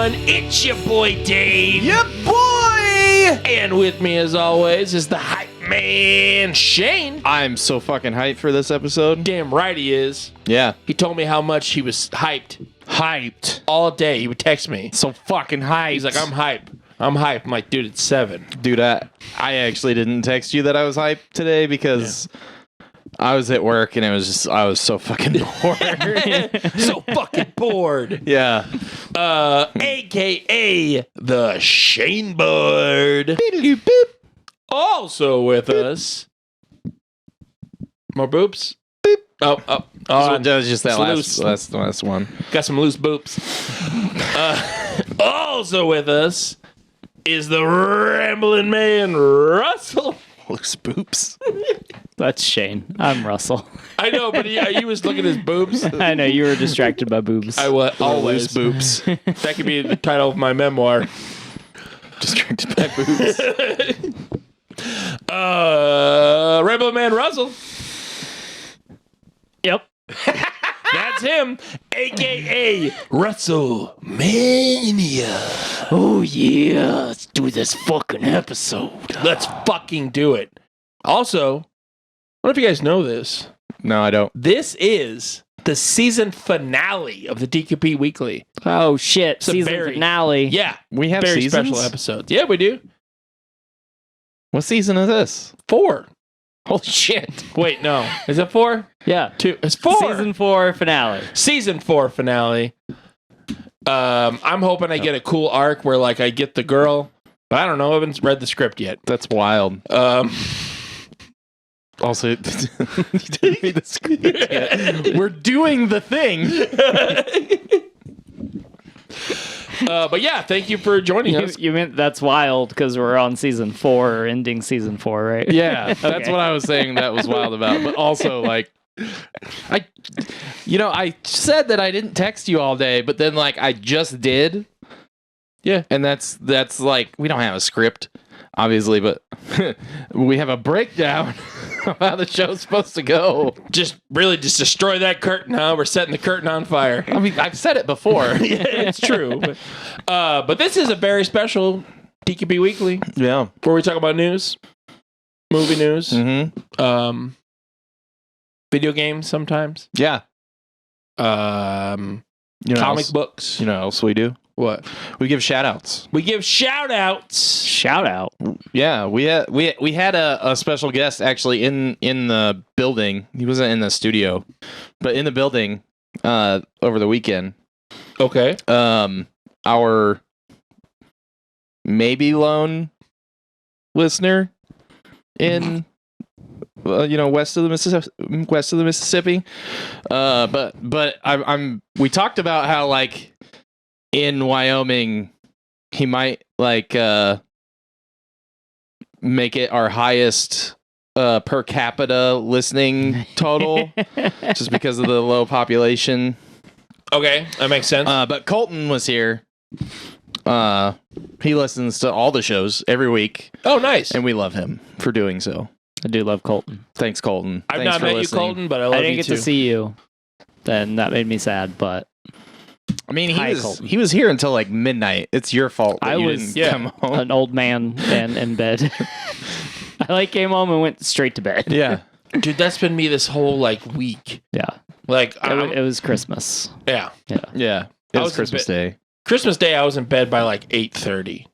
everyone. It's your boy Dave. Yep, boy! And with me, as always, is the hype man, Shane. I'm so fucking hyped for this episode. Damn right he is. Yeah. He told me how much he was hyped Hyped. all day. He would text me. So fucking hyped. He's like, I'm hype. I'm hype. I'm like, dude, it's 7. Dude, I actually didn't text you that I was hyped today because I was at work and I was so fucking bored. So fucking bored. Yeah. AKA the Shane Board. Also with us. More boops? Oh, that was just that it's last one. got some loose boops. Also with us is the rambling man, Russell. Loose boops. That's Shane. I'm Russell. I know, but he was looking at his boobs. I know, you were distracted by boobs. I was always Loose boobs. That could be the title of my memoir. Distracted by boobs. Rambling man, Russell. Yep. That's him, a.k.a. Russell Mania. Oh, yeah. Let's do this fucking episode. Let's fucking do it. Also, I don't know if you guys know this. No, I don't. This is the season finale of the DQP Weekly. Oh, shit. It's a Season very- finale. Yeah, We have very seasons? special episodes. Yeah, we do. What season is this? 4. Holy shit. Wait, no. Is it 4? Yeah. 2. It's 4. Season 4 finale. Season 4 finale. I'm hoping I get a cool arc where, like, I get the girl, but I don't know. I haven't read the script yet. That's wild. Also, you didn't read the script yet. We're doing the thing. But yeah, thank you for joining us. You meant that's wild because we're on season 4 or ending season 4, right? Yeah, that's Okay. what I was saying that was wild about. But also, like, I said that I didn't text you all day, but then, like, I just did. Yeah. And that's like, we don't have a script, obviously, but we have a breakdown of how the show's supposed to go. Just destroy that curtain, huh? We're setting the curtain on fire. I mean, I've said it before. Yeah, it's true. But this is a very special DQP Weekly Yeah. where we talk about news, movie news, Mm-hmm. video games sometimes, Yeah. comic else, books. You know what else we do? What? We give shout outs. We give shout outs. Shout out. Yeah, we had a special guest actually in the building. He wasn't in the studio, but in the building over the weekend. Okay. Our maybe lone listener in west of the Mississippi. But we talked about how, like, in Wyoming he might, like, make it our highest per capita listening total just because of the low population. Okay, that makes sense. But Colton was here. He listens to all the shows every week, Oh, nice. and we love him for doing so. I do love Colton. Thanks, Colton. I've Thanks not for met listening. you, Colton, but I love I didn't you get too. to see you. Then that made me sad, but I mean, Hi, Colton. he was here until like midnight. It's your fault that I you was- didn't come home. an old man and in bed. I came home and went straight to bed. Yeah. Dude, that's been me this whole, like, week. Yeah. Like, It was Christmas. yeah. Yeah. I It was was in Christmas Day. Christmas Day, I was in bed by, like, 8:30.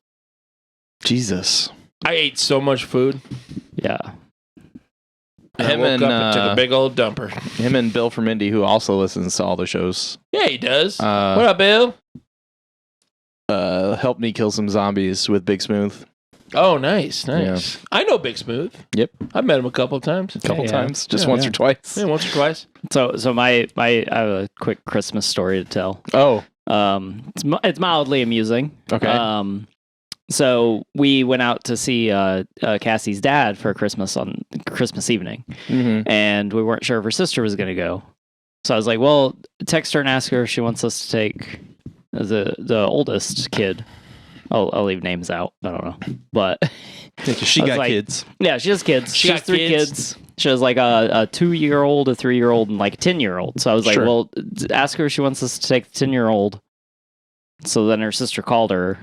Jesus. I ate so much food. Yeah. I Him woke and, up and took a big old dumper. Him and Bill from Indy, who also listens to all the shows, Yeah, he does. What uh, up, Bill? helped me kill some zombies with Big Smooth Oh, nice. I know Big Smooth. Yep. I've met him a couple of times. a couple Yeah. times, just Yeah, once yeah. or twice. Yeah, once or twice. So my I have a quick Christmas story to tell. Oh, It's mildly amusing. okay. So we went out to see Cassie's dad for Christmas on Christmas evening, Mm-hmm. and we weren't sure if her sister was going to go. So I was like, "Well, text her and ask her if she wants us to take the oldest kid." I'll leave names out. I don't know, but She I was got like- kids. yeah, she has kids. She She has got 3 kids. kids. She has like a 2-year-old, a 3-year-old, and like a 10-year-old. So I was like, Sure. well, ask her if she wants us to take the 10-year-old So then her sister called her.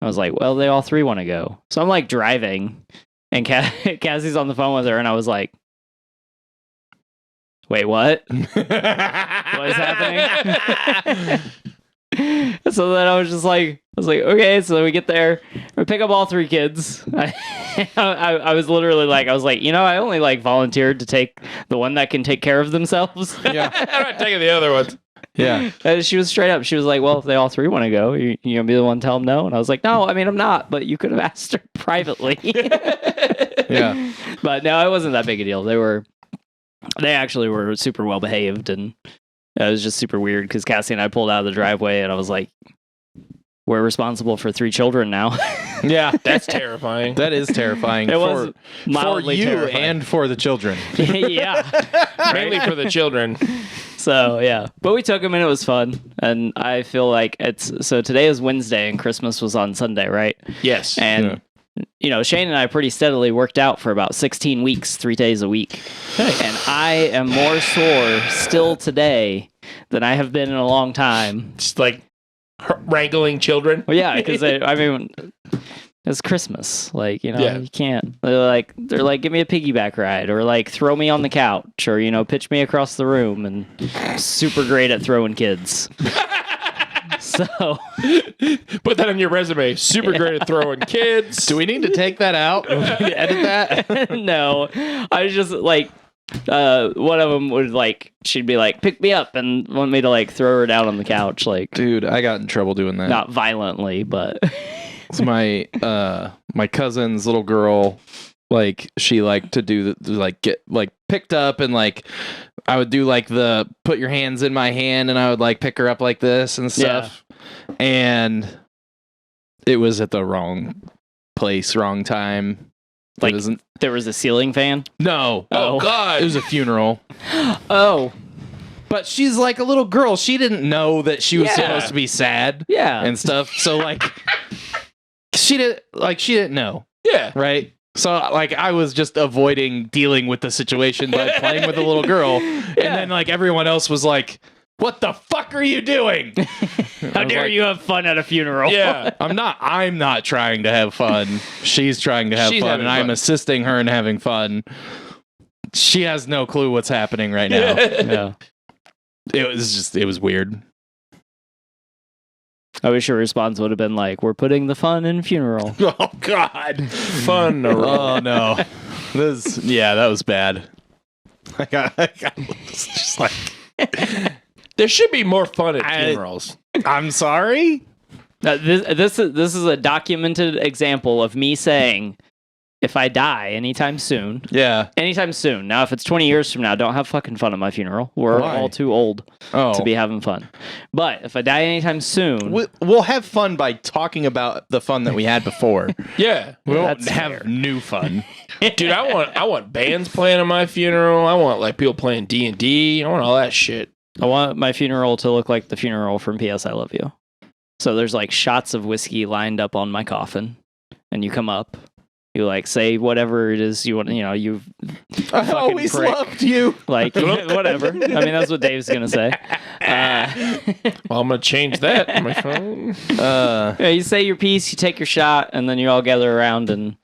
I was like, well, they all three want to go. So I'm like driving, and Cassie's on the phone with her, and I was like, wait, what? What is happening? So then I was like, okay. So we get there, we pick up all three kids. I was literally like, I only like volunteered to take the one that can take care of themselves. Yeah. I'm not taking the other ones. Yeah. And she was straight up. She was like, well, if they all three want to go, you gonna be the one to tell them no? And I was like, no, I mean, I'm not, but you could have asked her privately. Yeah. But no, it wasn't that big a deal. They actually were super well behaved, and it was just super weird because Cassie and I pulled out of the driveway, and I was like, we're responsible for 3 children now. Yeah. That's terrifying. That is terrifying. It was for mildly you terrifying. and for the children. Yeah. Mainly for the children. So, yeah. But we took them, and it was fun. And I feel like so today is Wednesday, and Christmas was on Sunday, right? Yes. And, Shane and I pretty steadily worked out for about 16 weeks, 3 days a week. And I am more sore still today than I have been in a long time. Just like wrangling children. Well, yeah, because it's Christmas. Like, you can't. They're like, give me a piggyback ride, or like throw me on the couch, or pitch me across the room. And I'm super great at throwing kids. So put that on your resume. Super great at throwing kids. Do we need to take that out? Do we need to edit that? No, I was just like, one of them would she'd be like, pick me up, and want me to like throw her down on the couch, like, Dude, I got in trouble doing that. not violently, but It's my cousin's little girl. Like, she liked to do get picked up, and I would do the put your hands in my hand, and I would pick her up like this and stuff. And it was at the wrong place, wrong time. Like, it wasn't. there was a ceiling fan. No. Oh, God. It was a funeral. Oh, But she's like a little girl. She didn't know that she was Yeah. supposed to be sad yeah. and stuff. So she didn't know, Yeah. right? So I was just avoiding dealing with the situation by playing with the little girl, and then everyone else was like, "What the fuck are you doing? How dare you have fun at a funeral?" Yeah. I'm not trying to have fun. She's trying to have She's fun, having and I'm fun. assisting her in having fun. She has no clue what's happening right now. Yeah. It was weird. I wish your response would have been like, "We're putting the fun in funeral." Oh, God. Fun. Oh no. That was bad. I got just There should be more fun at funerals. I'm sorry? This is a documented example of me saying, if I die anytime soon. Now, if it's 20 years from now, don't have fucking fun at my funeral. We're Why? all too old to be having fun. But if I die anytime soon, We'll have fun by talking about the fun that we had before. Yeah. We won't That's have fair. new fun. Dude, I want bands playing at my funeral. I want people playing D&D. I want all that shit. I want my funeral to look like the funeral from P.S. I Love You. So there's shots of whiskey lined up on my coffin, and you come up. You say whatever it is you want. You've I always prick. loved you. Whatever. I mean, that's what Dave's gonna say. Well, I'm gonna change that on my phone. Yeah, you say your piece, you take your shot, and then you all gather around and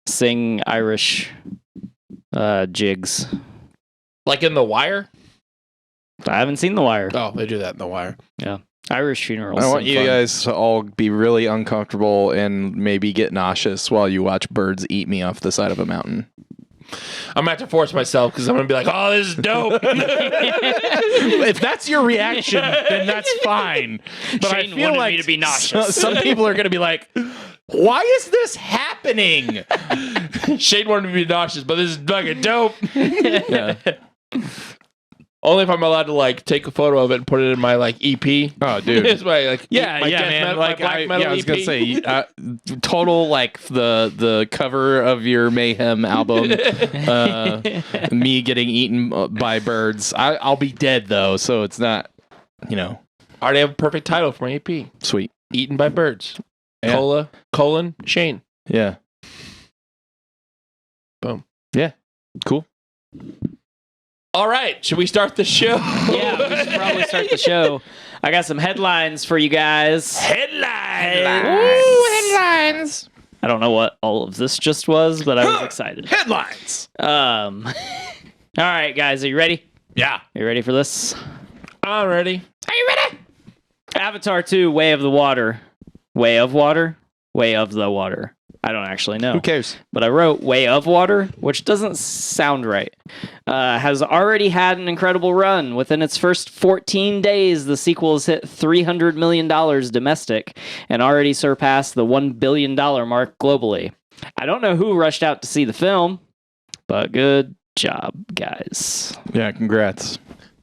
sing Irish jigs. Like in The Wire? I haven't seen The Wire. Oh, they do that in The Wire. Irish funerals. I want sound you fun. guys to all be really uncomfortable and maybe get nauseous while you watch birds eat me off the side of a mountain. I'm gonna have to force myself because I'm gonna be like, "Oh, this is dope." If that's your reaction, then that's fine. But Shane I feel wanted like me to be nauseous. some people are going to be like, "Why is this happening?" Shane wanted me to be nauseous, but this is fucking dope. Yeah. Only if I'm allowed to take a photo of it and put it in my EP. Oh, dude. It's my my Yeah, death man. metal, my black metal I was EP. gonna say, total the cover of your Mayhem album, me getting eaten by birds. I'll be dead though, so it's not, I already have a perfect title for my EP. sweet. Eaten by birds. Yeah. Shane. Yeah. Boom. Yeah. Cool. All right, should we start the show? Yeah, we should probably start the show. I got some headlines for you guys. Headlines. Ooh, headlines. I don't know what all of this just was, but I was excited. Headlines. All right, guys, are you ready? Yeah. Are you ready for this? I'm ready. Are you ready? Avatar 2, Way of the Water. Way of Water? Way of the Water. I don't actually know. Who cares? But I wrote Way of Water, which doesn't sound right. Has already had an incredible run. Within its first 14 days, the sequel has hit $300 million domestic and already surpassed the $1 billion mark globally. I don't know who rushed out to see the film, but good job, guys. Yeah, congrats.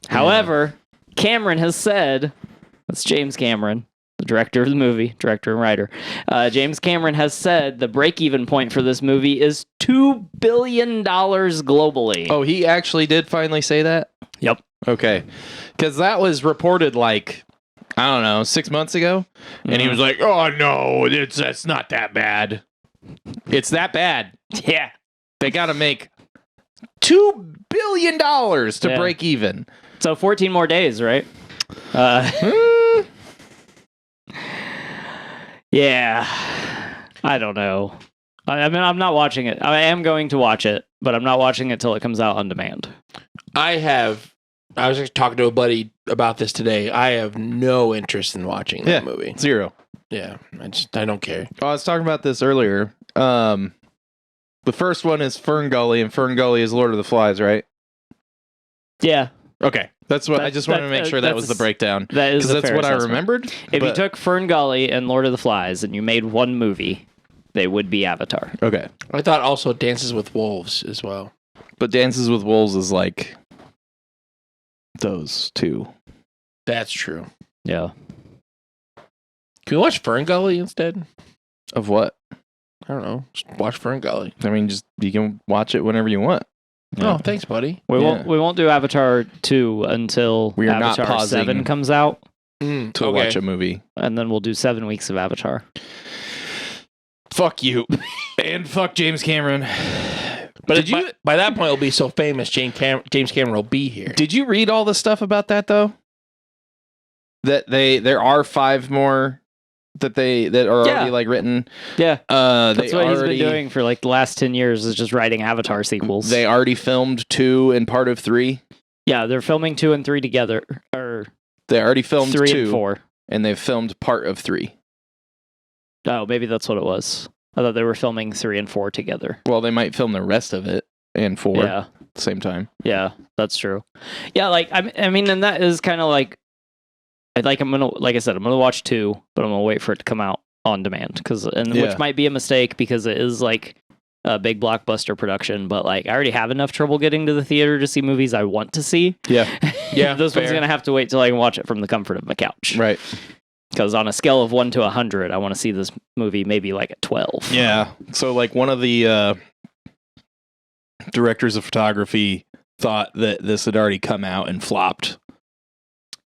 However, Cameron has said, that's James Cameron, the director of the movie, director and writer. James Cameron has said the break-even point for this movie is $2 billion globally. Oh, he actually did finally say that? Yep. Okay. Because that was reported like, I don't know, 6 months ago. And he was like, oh, no, it's not that bad. It's that bad. Yeah. They got to make $2 billion to break even. So 14 more days, right? Yeah. I don't know. I mean, I'm not watching it. I am going to watch it, but I'm not watching it till it comes out on demand. I was just talking to a buddy about this today. I have no interest in watching that movie. Zero. Yeah. I don't care. Oh, I was talking about this earlier. The first one is Fern Gully, and Fern Gully is Lord of the Flies, right? Yeah. Okay. That's what I just wanted to make sure that was the breakdown. That is because that's what I remembered. If you took Fern Gully and Lord of the Flies and you made one movie, they would be Avatar. Okay. I thought also Dances with Wolves as well. But Dances with Wolves is like those two. That's true. Yeah. Can we watch Fern Gully instead? Of what? I don't know. Just watch Fern Gully. I mean, just you can watch it whenever you want. Yeah. Oh, thanks, buddy. We won't do Avatar 2 until We are not Avatar pausing 7 comes out, to watch a movie. and then we'll do 7 weeks of Avatar. Fuck you. And fuck James Cameron. But by that point, it'll be so famous, James Cameron will be here. Did you read all the stuff about that, though? That there are 5 more that are already like written. Yeah. That's what he's already, been doing for like the last 10 years is just writing Avatar sequels. They already filmed 2 and part of 3. Yeah, they're filming 2 and 3 together. Or they already filmed 3 2 and 4. And they've filmed part of 3. Oh, maybe that's what it was. I thought they were filming 3 and 4 together. Well, they might film the rest of it and 4 at the same time. Yeah, that's true. Yeah, like I mean, and that is kind of like I said, I'm gonna watch 2, but I'm gonna wait for it to come out on demand which might be a mistake because it is like a big blockbuster production. But like, I already have enough trouble getting to the theater to see movies I want to see. Yeah, yeah. This one's gonna have to wait till I can watch it from the comfort of my couch. Right. Because on a scale of 1 to 100, I want to see this movie maybe like a 12. Yeah. So like one of the directors of photography thought that this had already come out and flopped.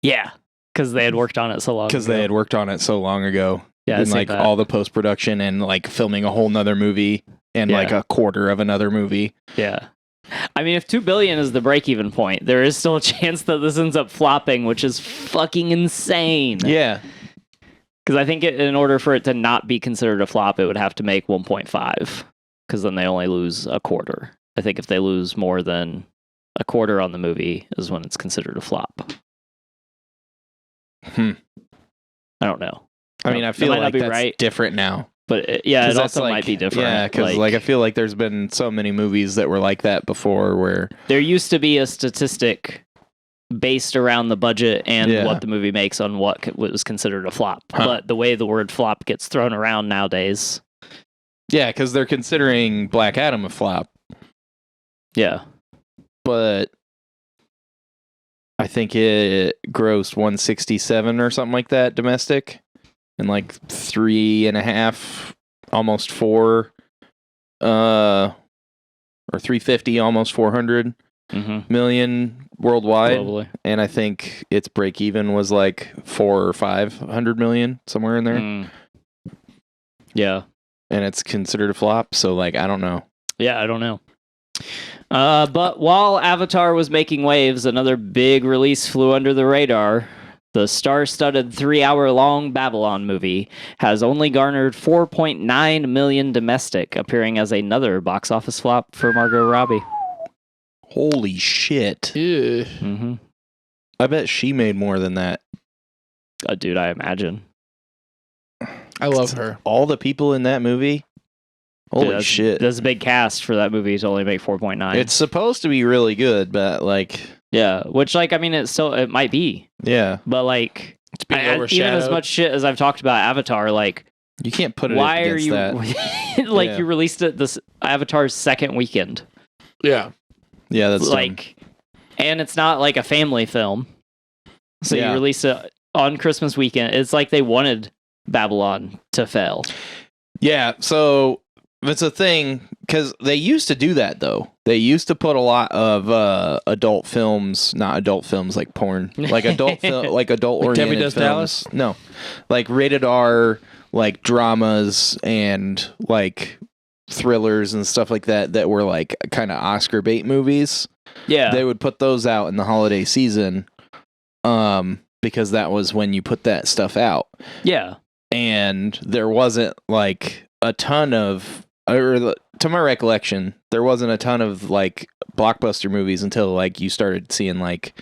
Yeah. Because they had worked on it so long ago. Because they had worked on it so long ago. Yeah. And like all the post-production and like filming a whole nother movie and like a quarter of another movie. Yeah. I mean, if $2 billion is the break-even point, there is still a chance that this ends up flopping, which is fucking insane. Yeah. Because I think in order for it to not be considered a flop, it would have to make 1.5. Because then they only lose a quarter. I think if they lose more than a quarter on the movie is when it's considered a flop. I don't know. I mean, I feel like that's right, different now. But it also might be different. Yeah, because like I feel like there's been so many movies that were like that before where... There used to be a statistic based around the budget and what the movie makes on what was considered a flop. But the way the word flop gets thrown around nowadays... Yeah, because they're considering Black Adam a flop. Yeah. But I think it grossed 167 or something like that domestic, and like 3.5, almost 4, or 350, almost 400 million worldwide. Globally. And I think its break even was like 400 or 500 million, somewhere in there. Yeah. And it's considered a flop, so like I don't know. Yeah, I don't know. But while Avatar was making waves, another big release flew under the radar. the star-studded 3-hour-long Babylon movie has only garnered $4.9 million domestic, appearing as another box office flop for Margot Robbie. Holy shit. Ew. Mm-hmm. I bet she made more than that. Dude, I imagine. I love her. All the people in that movie? Holy Dude, shit. That's a big cast for that movie to only make 4.9. It's supposed to be really good, but like... Yeah, which, like, I mean, it might be. Yeah. But, like, It's being even overshadowed. as much shit as I've talked about Avatar, like... You can't put it Why are against you... that. like, Yeah. you released it this Avatar's second weekend. Yeah. Yeah, that's dumb. like, and it's not like a family film. So Yeah. you release it on Christmas weekend. It's like they wanted Babylon to fail. Yeah, so it's a thing because they used to do that though. They used to put a lot of adult films, not adult films like porn, like adult like adult Like Debbie oriented Does films. Dallas? No, like rated R, like dramas and like thrillers and stuff like that were like kind of Oscar bait movies. Yeah. They would put those out in the holiday season, because that was when you put that stuff out. Yeah. And there wasn't like a ton of, or to my recollection, there wasn't a ton of like blockbuster movies until like you started seeing like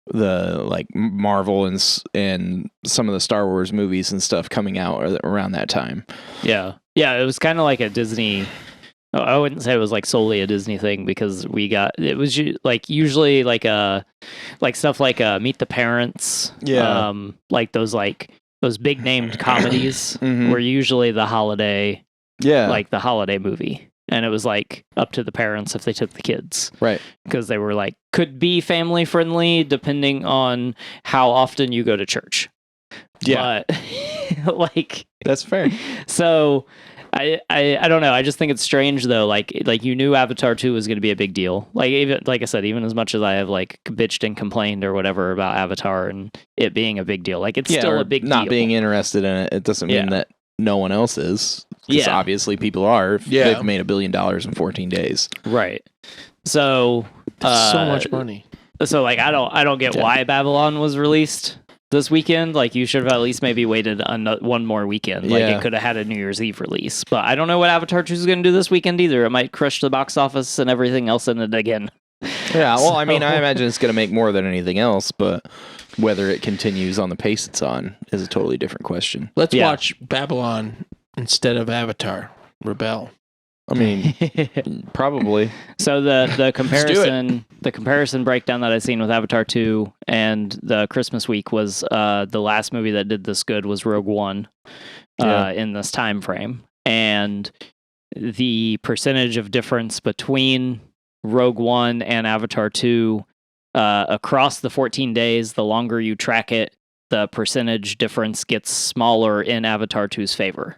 the like Marvel and some of the Star Wars movies and stuff coming out around that time. Yeah. Yeah. It was kind of like a Disney. I wouldn't say it was like solely a Disney thing because it was like usually like stuff like Meet the Parents. Yeah. Like those big named comedies Mhm. were usually the holiday. Yeah. Like the holiday movie. And it was like up to the parents if they took the kids. Right. Because they were like, could be family friendly depending on how often you go to church. Yeah. But like, That's fair. so I don't know. I just think it's strange though. Like you knew Avatar 2 was going to be a big deal. Like even, like I said, even as much as I have like bitched and complained or whatever about Avatar and it being a big deal, like it's still or a big not deal. being interested in it. It doesn't mean Yeah. that no one else is. Because Yeah. obviously people are. If Yeah. They've made $1 billion in 14 days. Right. So That's so much money. So like I don't get why Babylon was released this weekend. Like you should have at least maybe waited one more weekend. Like Yeah. it could have had a New Year's Eve release. But I don't know what Avatar 2 is going to do this weekend either. It might crush the box office and everything else in it again. Yeah, well, I mean, I So- imagine it's going to make more than anything else, but whether it continues on the pace it's on is a totally different question. Let's Yeah. watch Babylon instead of Avatar. Rebel. I mean, probably. So the do it. comparison breakdown that I seen with Avatar 2 and the Christmas week was the last movie that did this good was Rogue One Yeah. in this time frame. And the percentage of difference between Rogue One and Avatar 2 across the 14 days, the longer you track it, the percentage difference gets smaller in Avatar 2's favor.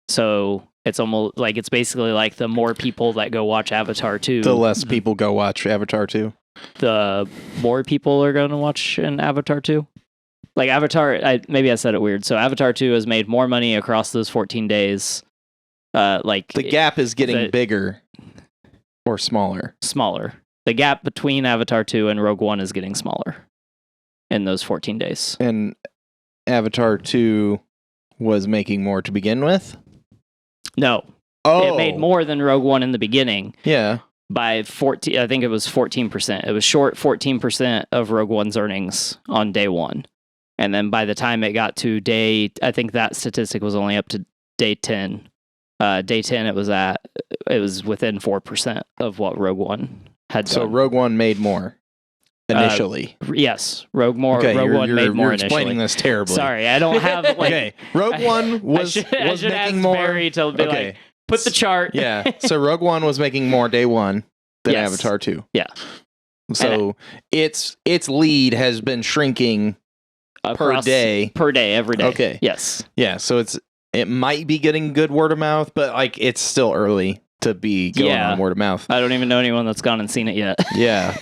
So it's almost like it's basically like the more people that go watch Avatar 2, The less people go watch Avatar 2. the more people are going to watch an Avatar 2. Like Avatar, maybe I said it weird. So Avatar 2 has made more money across those 14 days. Like The gap is getting the- bigger or smaller. smaller. The gap between Avatar 2 and Rogue One is getting smaller in those 14 days. And Avatar 2 was making more to begin with? No, Oh. it made more than Rogue One in the beginning Yeah. by 14. I think it was 14%. It was short 14% of Rogue One's earnings on day one. And then by the time it got to I think that statistic was only up to day 10. Day 10, it was within 4% of what Rogue One had done. So Rogue One made more initially. Yes, Rogue One you're, made more you're initially. explaining this terribly. Sorry, I don't have like. Okay, Rogue One was I should ask making more. Barry to be Okay. like, put the chart. Yeah. So Rogue One was making more day one than Yes. Avatar 2. Yeah. So its lead has been shrinking per Across- day. per day, every day. Okay. Yes. Yeah. So it might be getting good word of mouth, but like it's still early to be going Yeah. on word of mouth. I don't even know anyone that's gone and seen it yet. Yeah.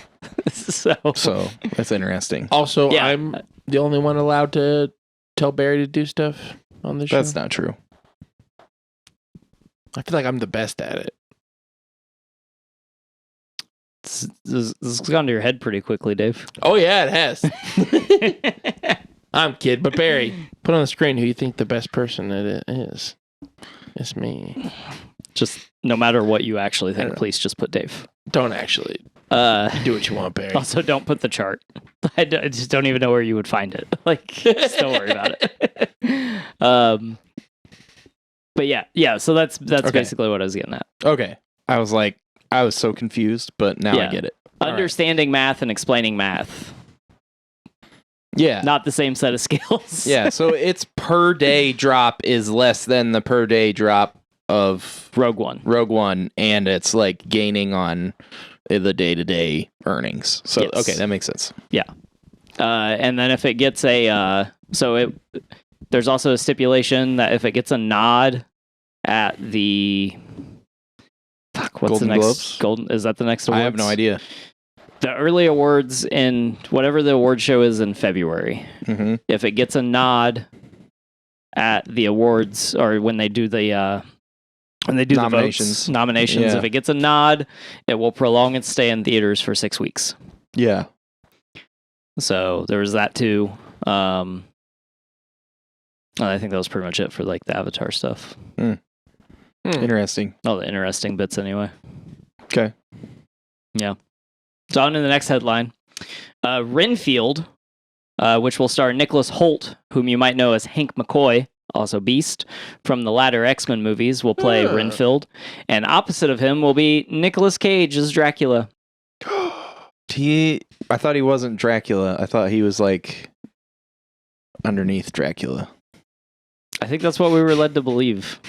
so So that's interesting. Also, Yeah. I'm the only one allowed to tell Barry to do stuff on the show. That's not true. I feel like I'm the best at it. this has gone to your head pretty quickly, Dave. Oh yeah, it has. I'm kidding. But Barry, put on the screen who you think the best person it is. It's me. Just no matter what you actually think, please just put Dave. Don't actually. Do what you want, Barry. Also, don't put the chart. I just don't even know where you would find it. Like, just don't worry about it. But yeah. So that's basically what I was getting at. Okay. I was so confused, but now I get it. Understanding math and explaining math. Yeah. Not the same set of skills. Yeah. So its per day drop is less than the per day drop of Rogue One, and it's like gaining on the day-to-day earnings. So yes. Okay, that makes sense. Yeah. And then if it gets there's also a stipulation that if it gets a nod at the what's Golden the next Globes? Golden? Is that the next awards? I have no idea. The early awards in whatever the award show is in February. Mm-hmm. If it gets a nod at the awards, or when they do the Nominations. the nominations, Yeah. if it gets a nod, it will prolong its stay in theaters for 6 weeks. Yeah. So there was that too. I think that was pretty much it for like the Avatar stuff. Interesting. All the interesting bits anyway. Okay. Yeah. So on to the next headline. Renfield, which will star Nicholas Hoult, whom you might know as Hank McCoy, also Beast, from the latter X-Men movies, will play Renfield. And opposite of him will be Nicolas Cage as Dracula. I thought he wasn't Dracula. I thought he was like underneath Dracula. I think that's what we were led to believe.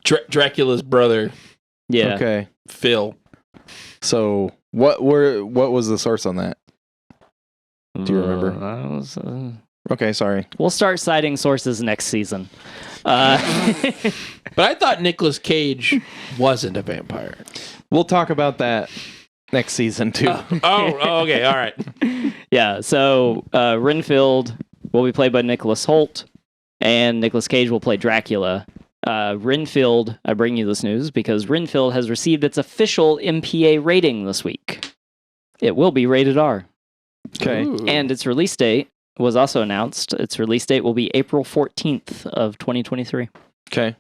Dracula's brother. Yeah. Okay. Phil. So what was the source on that? Do you remember? Okay, sorry. We'll start citing sources next season. But I thought Nicolas Cage wasn't a vampire. We'll talk about that next season too. Okay, all right. Yeah, so Renfield will be played by Nicholas Hoult, and Nicolas Cage will play Dracula. Renfield, I bring you this news because Renfield has received its official MPA rating this week. It will be rated R. Okay. Ooh. And its release date was also announced. Its release date will be April 14th of 2023. Okay.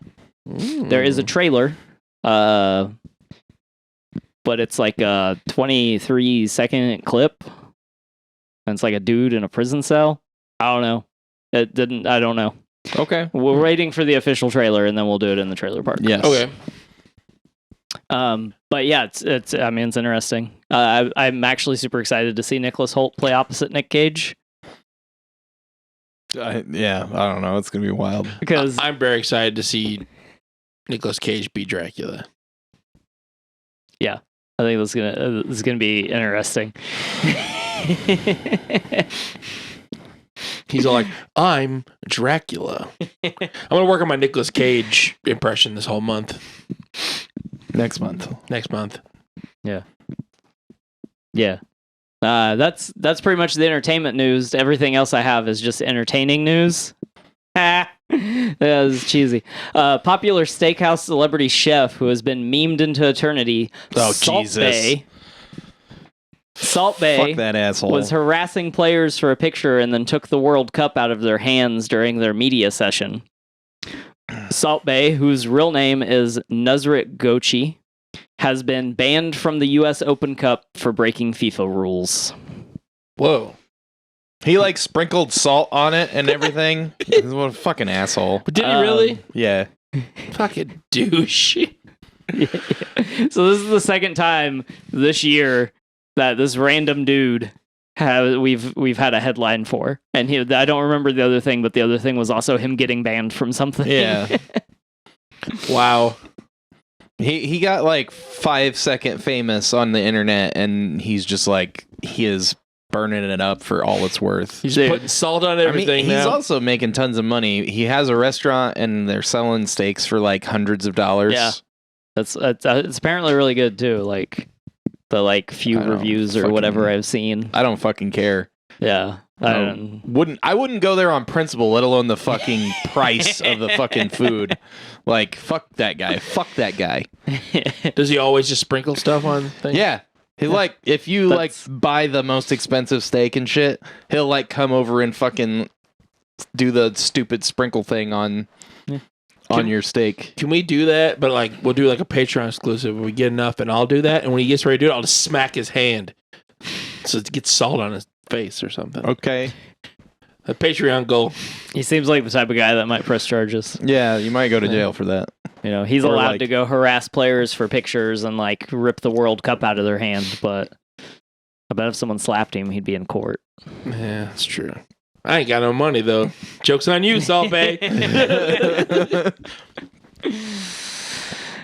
There is a trailer, but it's like a 23-second clip. And it's like a dude in a prison cell. I don't know. I don't know. Okay. We're waiting for the official trailer, and then we'll do it in the trailer park. Yes. Okay. But yeah, it's interesting. I'm actually super excited to see Nicholas Hoult play opposite Nick Cage. Yeah, I don't know. It's gonna be wild. Because I'm very excited to see Nicolas Cage be Dracula. Yeah, I think this is gonna be interesting. He's all like, I'm Dracula. I'm going to work on my Nicolas Cage impression this whole month. Next month. Yeah. That's pretty much the entertainment news. Everything else I have is just entertaining news. That was cheesy. Popular steakhouse celebrity chef who has been memed into eternity. Oh, Salt Jesus. Bae. Salt Bae Fuck that asshole. was harassing players for a picture and then took the World Cup out of their hands during their media session. Salt Bae, whose real name is Nusret Gochi, has been banned from the U.S. Open Cup for breaking FIFA rules. Whoa. He like sprinkled salt on it and everything. What a fucking asshole. Did he really? Yeah. Fucking douche. So this is the second time this year that this random dude we've had a headline for, and I don't remember the other thing, but the other thing was also him getting banned from something. Yeah. Wow. He got like 5-second famous on the internet, and he's just like, he is burning it up for all it's worth. He's putting salt on everything he's now. also making tons of money. He has a restaurant, and they're selling steaks for like hundreds of dollars. Yeah. It's apparently really good too. Like the few reviews or whatever I've seen. I don't fucking care. Yeah. I wouldn't go there on principle, let alone the fucking price of the fucking food. Like, fuck that guy. Fuck that guy. Does he always just sprinkle stuff on things? Yeah. He if you buy the most expensive steak and shit, he'll come over and fucking do the stupid sprinkle thing on your steak. Can we do that? But like, we'll do like a Patreon exclusive. When we get enough, and I'll do that. And when he gets ready to do it, I'll just smack his hand so it gets salt on his face or something. Okay. A Patreon goal. He seems like the type of guy that might press charges. Yeah, you might go to jail for that. You know, he's Or, allowed like- to go harass players for pictures and like rip the World Cup out of their hand, but I bet if someone slapped him, he'd be in court. Yeah, that's true. I ain't got no money though. Joke's on you, Salt Bay.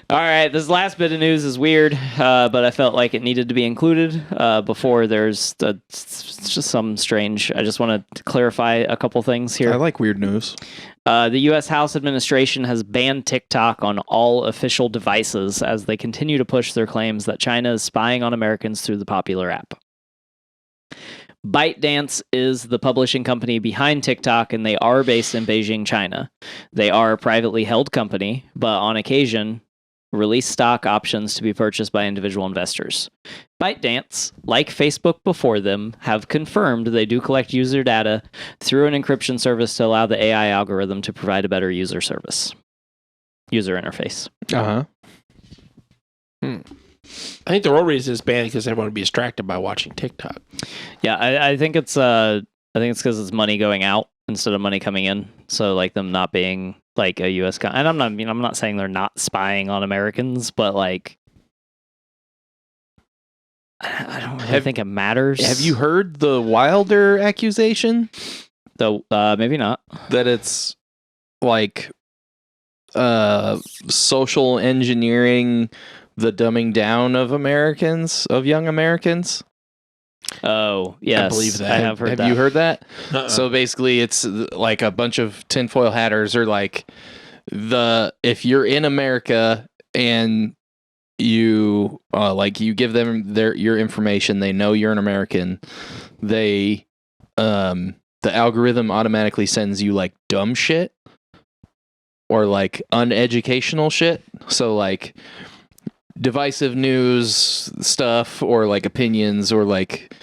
All right, this last bit of news is weird, but I felt like it needed to be included before there's just some strange. I just want to clarify a couple things here. I like weird news. The U.S. House administration has banned TikTok on all official devices as they continue to push their claims that China is spying on Americans through the popular app. ByteDance is the publishing company behind TikTok, and they are based in Beijing, China. They are a privately held company, but on occasion release stock options to be purchased by individual investors. ByteDance, like Facebook before them, have confirmed they do collect user data through an encryption service to allow the AI algorithm to provide a better user interface. Uh-huh. I think the real reason it's banned because everyone would be distracted by watching TikTok. Yeah, I think it's because it's money going out instead of money coming in. So like them not being like a U.S. and I'm not saying they're not spying on Americans, but like I don't really think it matters. Have you heard the Wilder accusation? Though maybe not. That it's like social engineering the dumbing down of Americans, of young Americans. Oh, yes. I believe that. I have heard that. Have you heard that? Uh-uh. So basically, it's like a bunch of tinfoil hatters are like if you're in America and you you give them your information, they know you're an American. The algorithm automatically sends you like dumb shit or like uneducational shit. So like divisive news stuff or like opinions or like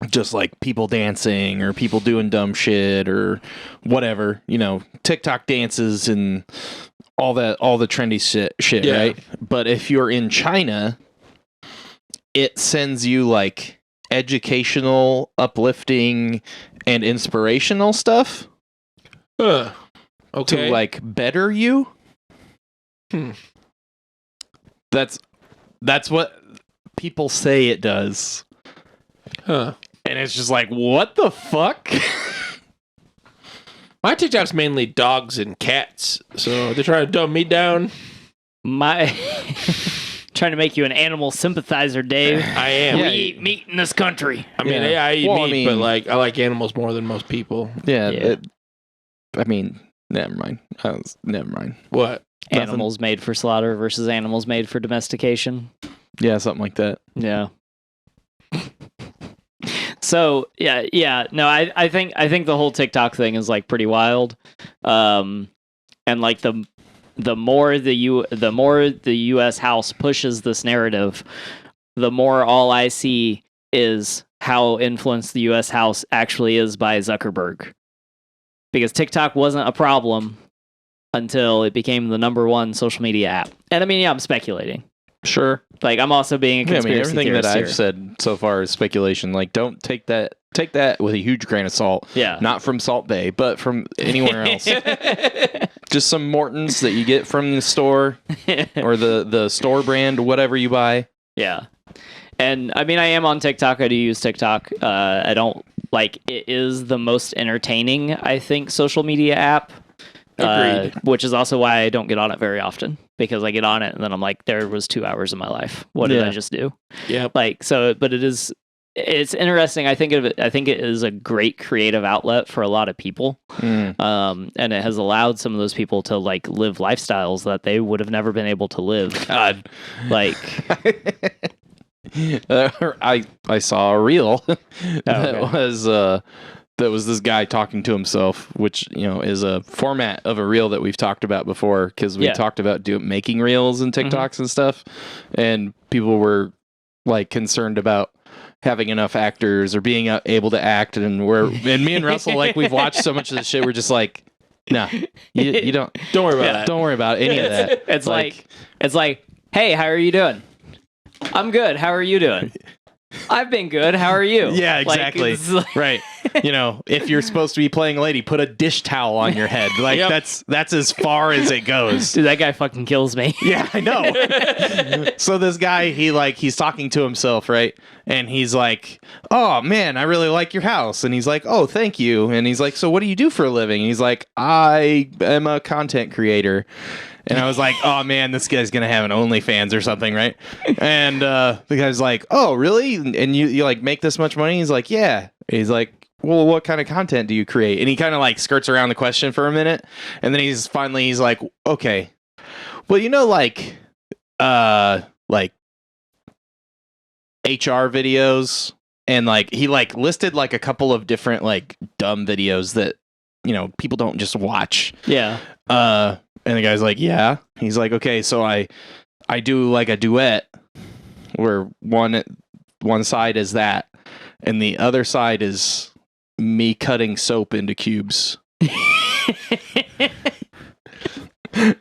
just like people dancing or people doing dumb shit or whatever, you know, TikTok dances and all the trendy shit, Yeah. right? But if you're in China, it sends you like educational, uplifting, and inspirational stuff Okay. to like better you. That's what people say it does. Huh. And it's just like, what the fuck? My TikTok's mainly dogs and cats, so they're trying to dumb me down. Trying to make you an animal sympathizer, Dave. I am. We eat meat in this country. I mean, yeah, I eat Well, I meat, but mean- like I like animals more than most people. Yeah. Never mind. Never mind. What? Nothing. Animals made for slaughter versus animals made for domestication. Yeah, something like that. Yeah. So yeah. No, I think the whole TikTok thing is like pretty wild. And like the more the U.S. House pushes this narrative, the more all I see is how influenced the U.S. House actually is by Zuckerberg. Because TikTok wasn't a problem until it became the #1 social media app. And I mean, yeah, I'm speculating. Sure. Like, I'm also being a conspiracy everything that theorist I've here. said so far is speculation. Like, don't take that with a huge grain of salt. Yeah. Not from Salt Bay, but from anywhere else. Just some Mortons that you get from the store or the store brand, whatever you buy. Yeah. And I mean, I am on TikTok. I do use TikTok. I don't like it is the most entertaining, I think, social media app. Agreed. Which is also why I don't get on it very often, because I get on it and then I'm like, there was 2 hours of my life. What did I just do? Yeah. Like, so, but it's interesting. I think it is a great creative outlet for a lot of people. And it has allowed some of those people to like live lifestyles that they would have never been able to live. God. Like, I saw a reel that was this guy talking to himself, which, you know, is a format of a reel that we've talked about before, because we talked about making reels and TikToks and stuff, and people were like concerned about having enough actors or being able to act, and me and Russell, like, we've watched so much of this shit, we're just like, nah, you don't Don't worry about that. don't worry about any of that. It's like, hey, how are you doing? I'm good. How are you doing? I've been good. How are you? Yeah, Like, exactly. it's like- Right. You know, if you're supposed to be playing a lady, put a dish towel on your head. Like, Yep. that's as far as it goes. Dude, that guy fucking kills me. Yeah, I know. So this guy, he's talking to himself, right? And he's like, "Oh man, I really like your house." And he's like, "Oh, thank you." And he's like, "So what do you do for a living?" And he's like, "I am a content creator." And I was like, "Oh man, this guy's gonna have an OnlyFans or something, right?" And the guy's like, "Oh really? And you like make this much money?" He's like, "Yeah." He's like, "Well, what kind of content do you create?" And he kind of like skirts around the question for a minute, and then he's like, "Okay, well, you know, like HR videos," and like he like listed like a couple of different like dumb videos that, you know, people don't just watch. Yeah. And the guy's like, "Yeah." He's like, "Okay, so I do like a duet where one side is that, and the other side is me cutting soap into cubes."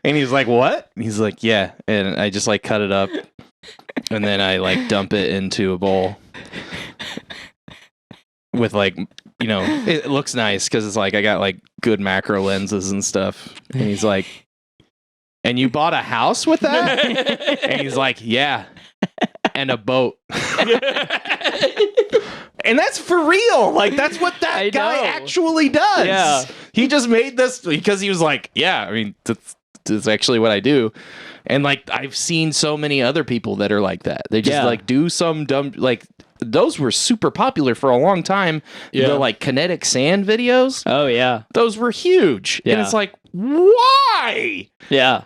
And he's like, "What?" And he's like, "Yeah." And I just like cut it up, and then I like dump it into a bowl with like, you know, it looks nice because it's like I got like good macro lenses and stuff. And he's like, "And you bought a house with that?" And he's like, "Yeah, and a boat." And that's for real. Like, that's what that guy know. actually does. Yeah. He just made this because he was like, "Yeah, I mean, that's actually what I do." And like, I've seen so many other people that are like that. They just like do some dumb, like, those were super popular for a long time. Yeah. The like kinetic sand videos. Oh yeah. Those were huge. Yeah. And it's like, why? Yeah.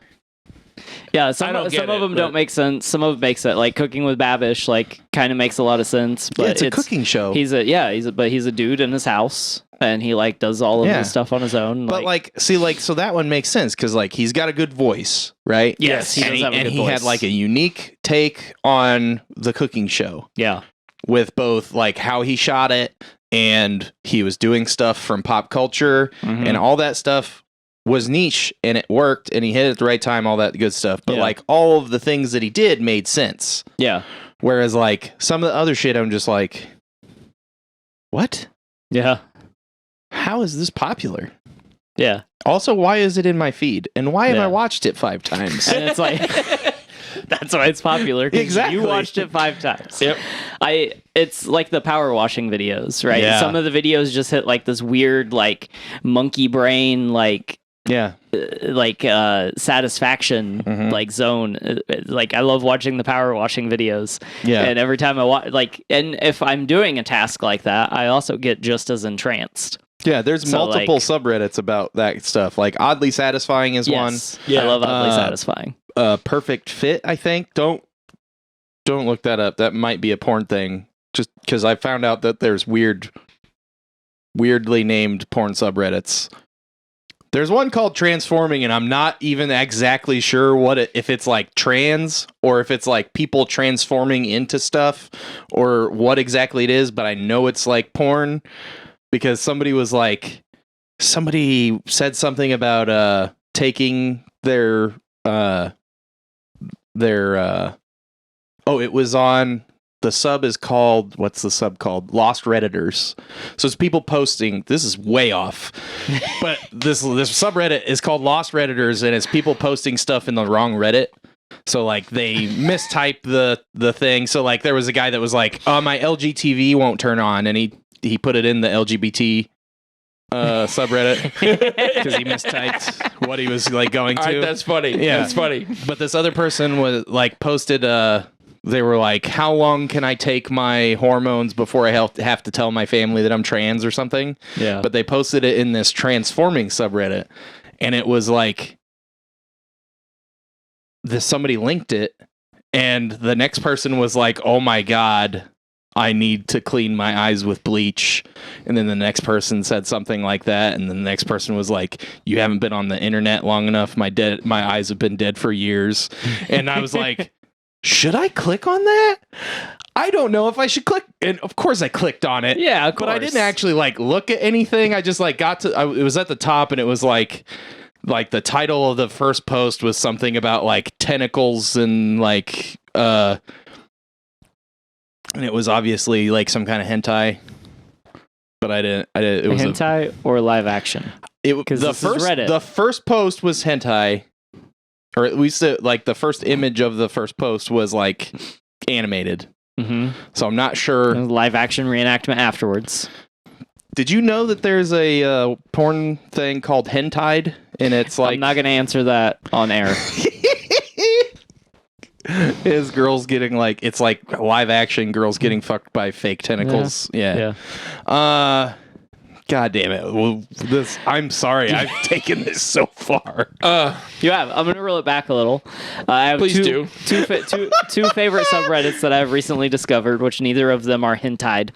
Yeah, some don't get of them it, don't but- make sense. Some of it makes it. Like Cooking with Babish, like kind of makes a lot of sense. But Yeah, it's a cooking show. He's a dude in his house, and he like does all of Yeah. his stuff on his own. But like, see, like, so that one makes sense because like he's got a good voice, right? Yes, he and does have a and good he had voice. like a unique take on the cooking show yeah, with both like how he shot it, and he was doing stuff from pop culture, Mhm. and all that stuff was niche, and it worked, and he hit it at the right time, all that good stuff. But Yeah. like all of the things that he did made sense. yeah, Whereas like some of the other shit, I'm just like, what? yeah, How is this popular? yeah. Also, why is it in my feed? And why have Yeah. I watched it 5 times? And it's like that's why it's popular. 'Cause Exactly. You watched it 5 times. Yep. It's like the power washing videos, right? Yeah. Some of the videos just hit like this weird, like monkey brain, like Yeah. satisfaction Mhm. like zone. Like I love watching the power washing videos. Yeah. And every time I watch, like, and if I'm doing a task like that, I also get just as entranced. Yeah, there's So, multiple like- subreddits about that stuff. Like Oddly Satisfying is Yes. Yeah. I love oddly Uh, satisfying. one. Perfect Fit, I think. Don't look that up. That might be a porn thing. Just because I found out that there's weirdly named porn subreddits. There's one called Transforming, and I'm not even exactly sure if it's like trans or if it's like people transforming into stuff or what exactly it is, but I know it's like porn because somebody said something about taking their it was on the sub is called, what's the sub called? Lost Redditors. So it's people posting, this is way off, but this subreddit is called Lost Redditors, and it's people posting stuff in the wrong Reddit. So like they mistype the thing. So like there was a guy that was like, "Oh, my LGTV won't turn on," and he put it in the LGBT subreddit because he mistyped what he was like going All to. right, that's funny. Yeah. That's funny. But this other person was like posted they were like, "How long can I take my hormones before I have to tell my family that I'm trans or something?" Yeah. But they posted it in this Transforming subreddit, and it was like somebody linked it, and the next person was like, "Oh my god, I need to clean my eyes with bleach." And then the next person said something like that, and then the next person was like, "You haven't been on the internet long enough. My eyes have been dead for years." And I was like, should I click on that? I don't know if I should click. And of course I clicked on it. Yeah, but I didn't actually like look at anything. I just like got to, it was at the top and it was like the title of the first post was something about like tentacles and like, and it was obviously like some kind of hentai. But I didn't. It was hentai or live action. The first post was hentai, or at least like the first image of the first post was like animated. Mm-hmm. So I'm not sure. Live action reenactment afterwards. Did you know that there's a porn thing called hentai, and it's like I'm not going to answer that on air. Is girls getting like it's like live action girls getting fucked by fake tentacles? Yeah. God damn it! Well, I'm sorry, I've taken this so far. You have. I'm gonna reel it back a little. I have two favorite subreddits that I've recently discovered, which neither of them are hentai.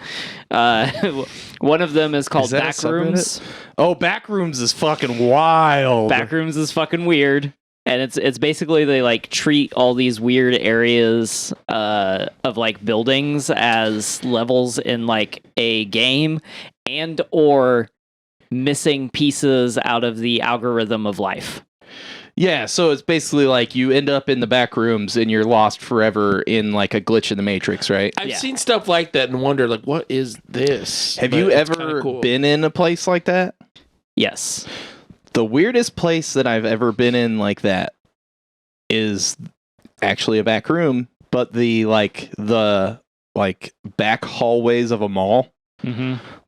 One of them is called Backrooms. Oh, Backrooms is fucking wild. Backrooms is fucking weird. And it's basically they like treat all these weird areas of like buildings as levels in like a game and or missing pieces out of the algorithm of life. Yeah, so it's basically like you end up in the back rooms and you're lost forever in like a glitch in the Matrix, right? I've seen stuff like that and wonder like, what is this? Have you ever been in a place like that? Yes. The weirdest place that I've ever been in like that is actually a back room, but the back hallways of a mall,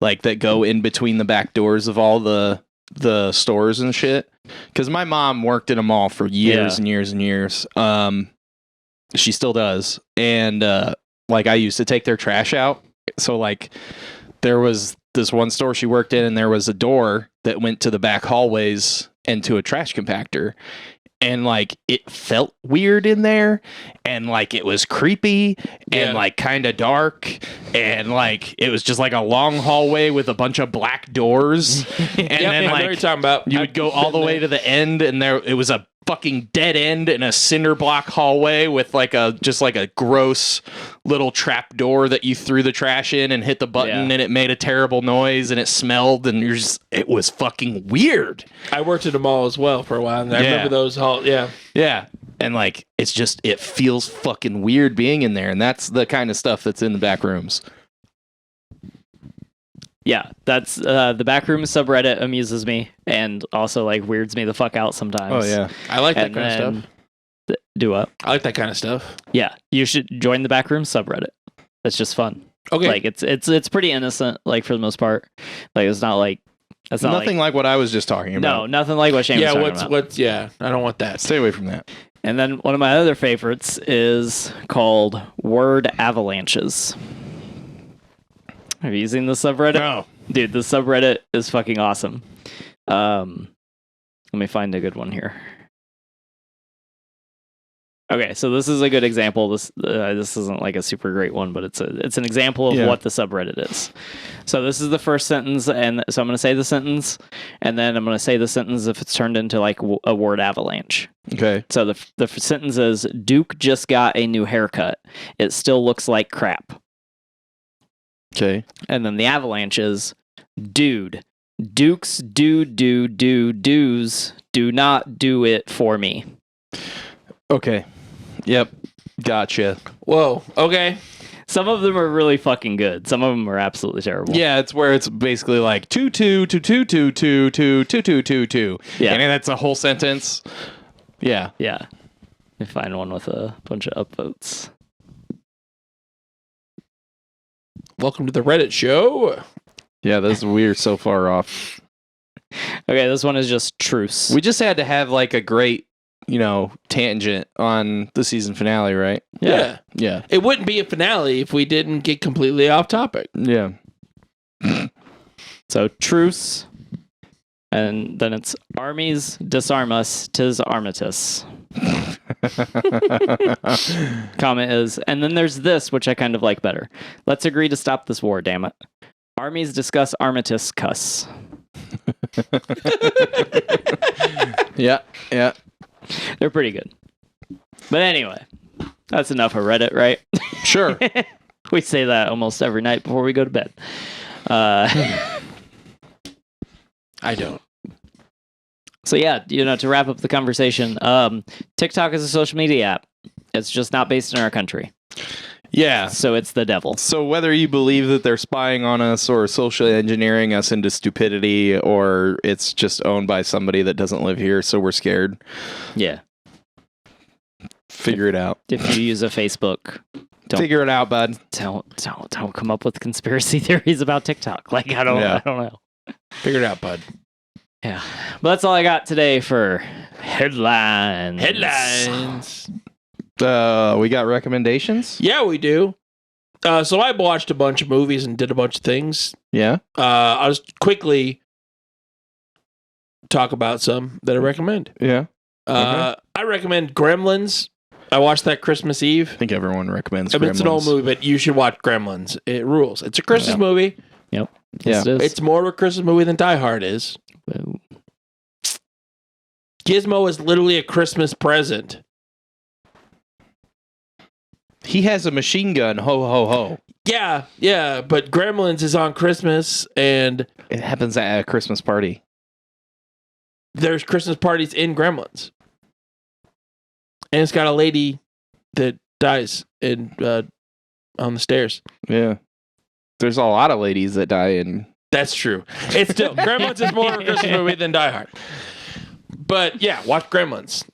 like that go in between the back doors of all the stores and shit. Because my mom worked in a mall for years and years and years. She still does, and like I used to take their trash out. So like there was this one store she worked in, and there was a door that went to the back hallways and to a trash compactor. And like it felt weird in there, and like it was creepy and like kind of dark, and like it was just like a long hallway with a bunch of black doors. And then like you're talking about. You would go all the way to the end, and it was a fucking dead end in a cinder block hallway with like a gross little trap door that you threw the trash in and hit the button and it made a terrible noise and it smelled and it was fucking weird. I worked at a mall as well for a while, and I remember those yeah, and like it feels fucking weird being in there, and that's the kind of stuff that's in the back rooms. Yeah, that's the Backroom subreddit amuses me and also like weirds me the fuck out sometimes. Oh yeah, I like that kind of stuff. Do what? I like that kind of stuff. Yeah, you should join the Backroom subreddit. That's just fun. Okay, like it's pretty innocent, like for the most part. Like it's not nothing like what I was just talking about. No, nothing like what Shane was talking about. What's I don't want that. Stay away from that. And then one of my other favorites is called Word Avalanches. Have you seen the subreddit? No. Dude, the subreddit is fucking awesome. Let me find a good one here. Okay, so this is a good example. This isn't like a super great one, but it's an example of what the subreddit is. So this is the first sentence, and so I'm going to say the sentence, and then I'm going to say the sentence if it's turned into like a word avalanche. Okay. So the sentence is, Duke just got a new haircut. It still looks like crap. Okay. And then the avalanche is, dude, Dukes do's do not do it for me. Okay. Yep. Gotcha. Whoa. Okay. Some of them are really fucking good. Some of them are absolutely terrible. Yeah, it's where it's basically like 2 2 2 2 2 2 2 2 2 2 2. Yeah. And that's a whole sentence. Yeah. Yeah. Let me find one with a bunch of upvotes. Welcome to the Reddit show. Yeah, we're so far off. Okay, this one is just truce. We just had to have like a great, tangent on the season finale, right? Yeah. Yeah. It wouldn't be a finale if we didn't get completely off topic. Yeah. So truce, and then it's armies disarm us, 'tis armistice. Comment is, and then there's this, which I kind of like better. Let's agree to stop this war, damn it. Armies discuss armistice cuss. Yeah. They're pretty good. But anyway, That's enough of Reddit, right? Sure. We say that almost every night before we go to bed. I don't. So yeah, to wrap up the conversation, TikTok is a social media app. It's just not based in our country. Yeah. So it's the devil. So whether you believe that they're spying on us or socially engineering us into stupidity, or it's just owned by somebody that doesn't live here, so we're scared. Yeah. Figure it out. If you use a Facebook, Figure it out, bud. Don't come up with conspiracy theories about TikTok. Like I don't know. Figure it out, bud. Yeah. But that's all I got today for headlines. Headlines. We got recommendations? Yeah, we do. So I watched a bunch of movies and did a bunch of things. Yeah. I'll just quickly talk about some that I recommend. Yeah. Okay. I recommend Gremlins. I watched that Christmas Eve. I think everyone recommends I mean, it's an old Gremlins. movie, but you should watch Gremlins. It rules. It's a Christmas movie. Yep. Yeah. Yes, it is. It's more of a Christmas movie than Die Hard is. Gizmo is literally a Christmas present. He has a machine gun. Ho, ho, ho. Yeah, but Gremlins is on Christmas, and It happens at a Christmas party. there's Christmas parties in Gremlins. And it's got a lady that dies on the stairs. Yeah. There's a lot of ladies that die in... That's true. It's still, Gremlins is more of a Christmas movie than Die Hard. But yeah, watch Gremlins.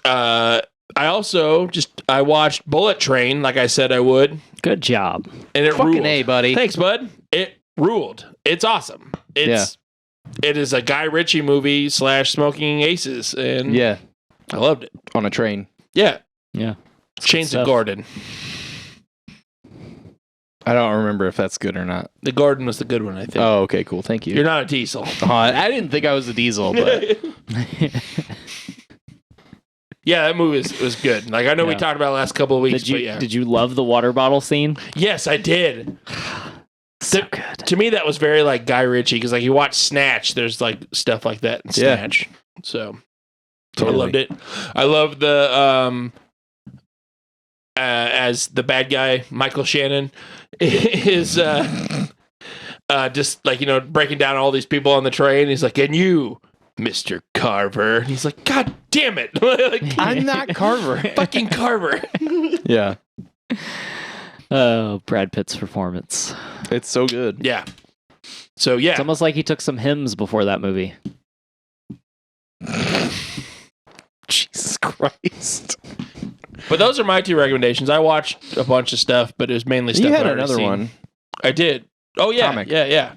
I watched Bullet Train, like I said I would. Good job. And it Fucking ruled. A, buddy. Thanks, bud. It ruled. It's awesome. It is a Guy Ritchie movie / Smoking Aces, and Yeah. I loved it. On a train. Yeah, Yeah. Chains stuff. of Gordon. I don't remember if that's good or not. The Gordon was the good one, I think. Oh, okay, cool. Thank you. You're not a diesel. I didn't think I was a diesel, but... Yeah, that movie was good. Like I know we Yeah. talked about it the last couple of weeks, Did you but yeah. did you love the water bottle scene? Yes, I did. So good. To me, that was very like Guy Ritchie because like you watch Snatch, there's like stuff like that in Yeah. Snatch. So Totally. I loved it. I loved the as the bad guy Michael Shannon is just like breaking down all these people on the train. He's like, and you, Mr. Carver. And he's like, God damn it. Like, I'm not Carver. fucking Carver. Yeah. Oh, Brad Pitt's performance. It's so good. Yeah. So yeah. It's almost like he took some hymns before that movie. Jesus Christ. But those are my two recommendations. I watched a bunch of stuff, but it was mainly stuff You had I'd already another seen. one. I did. Oh yeah, Comic. yeah.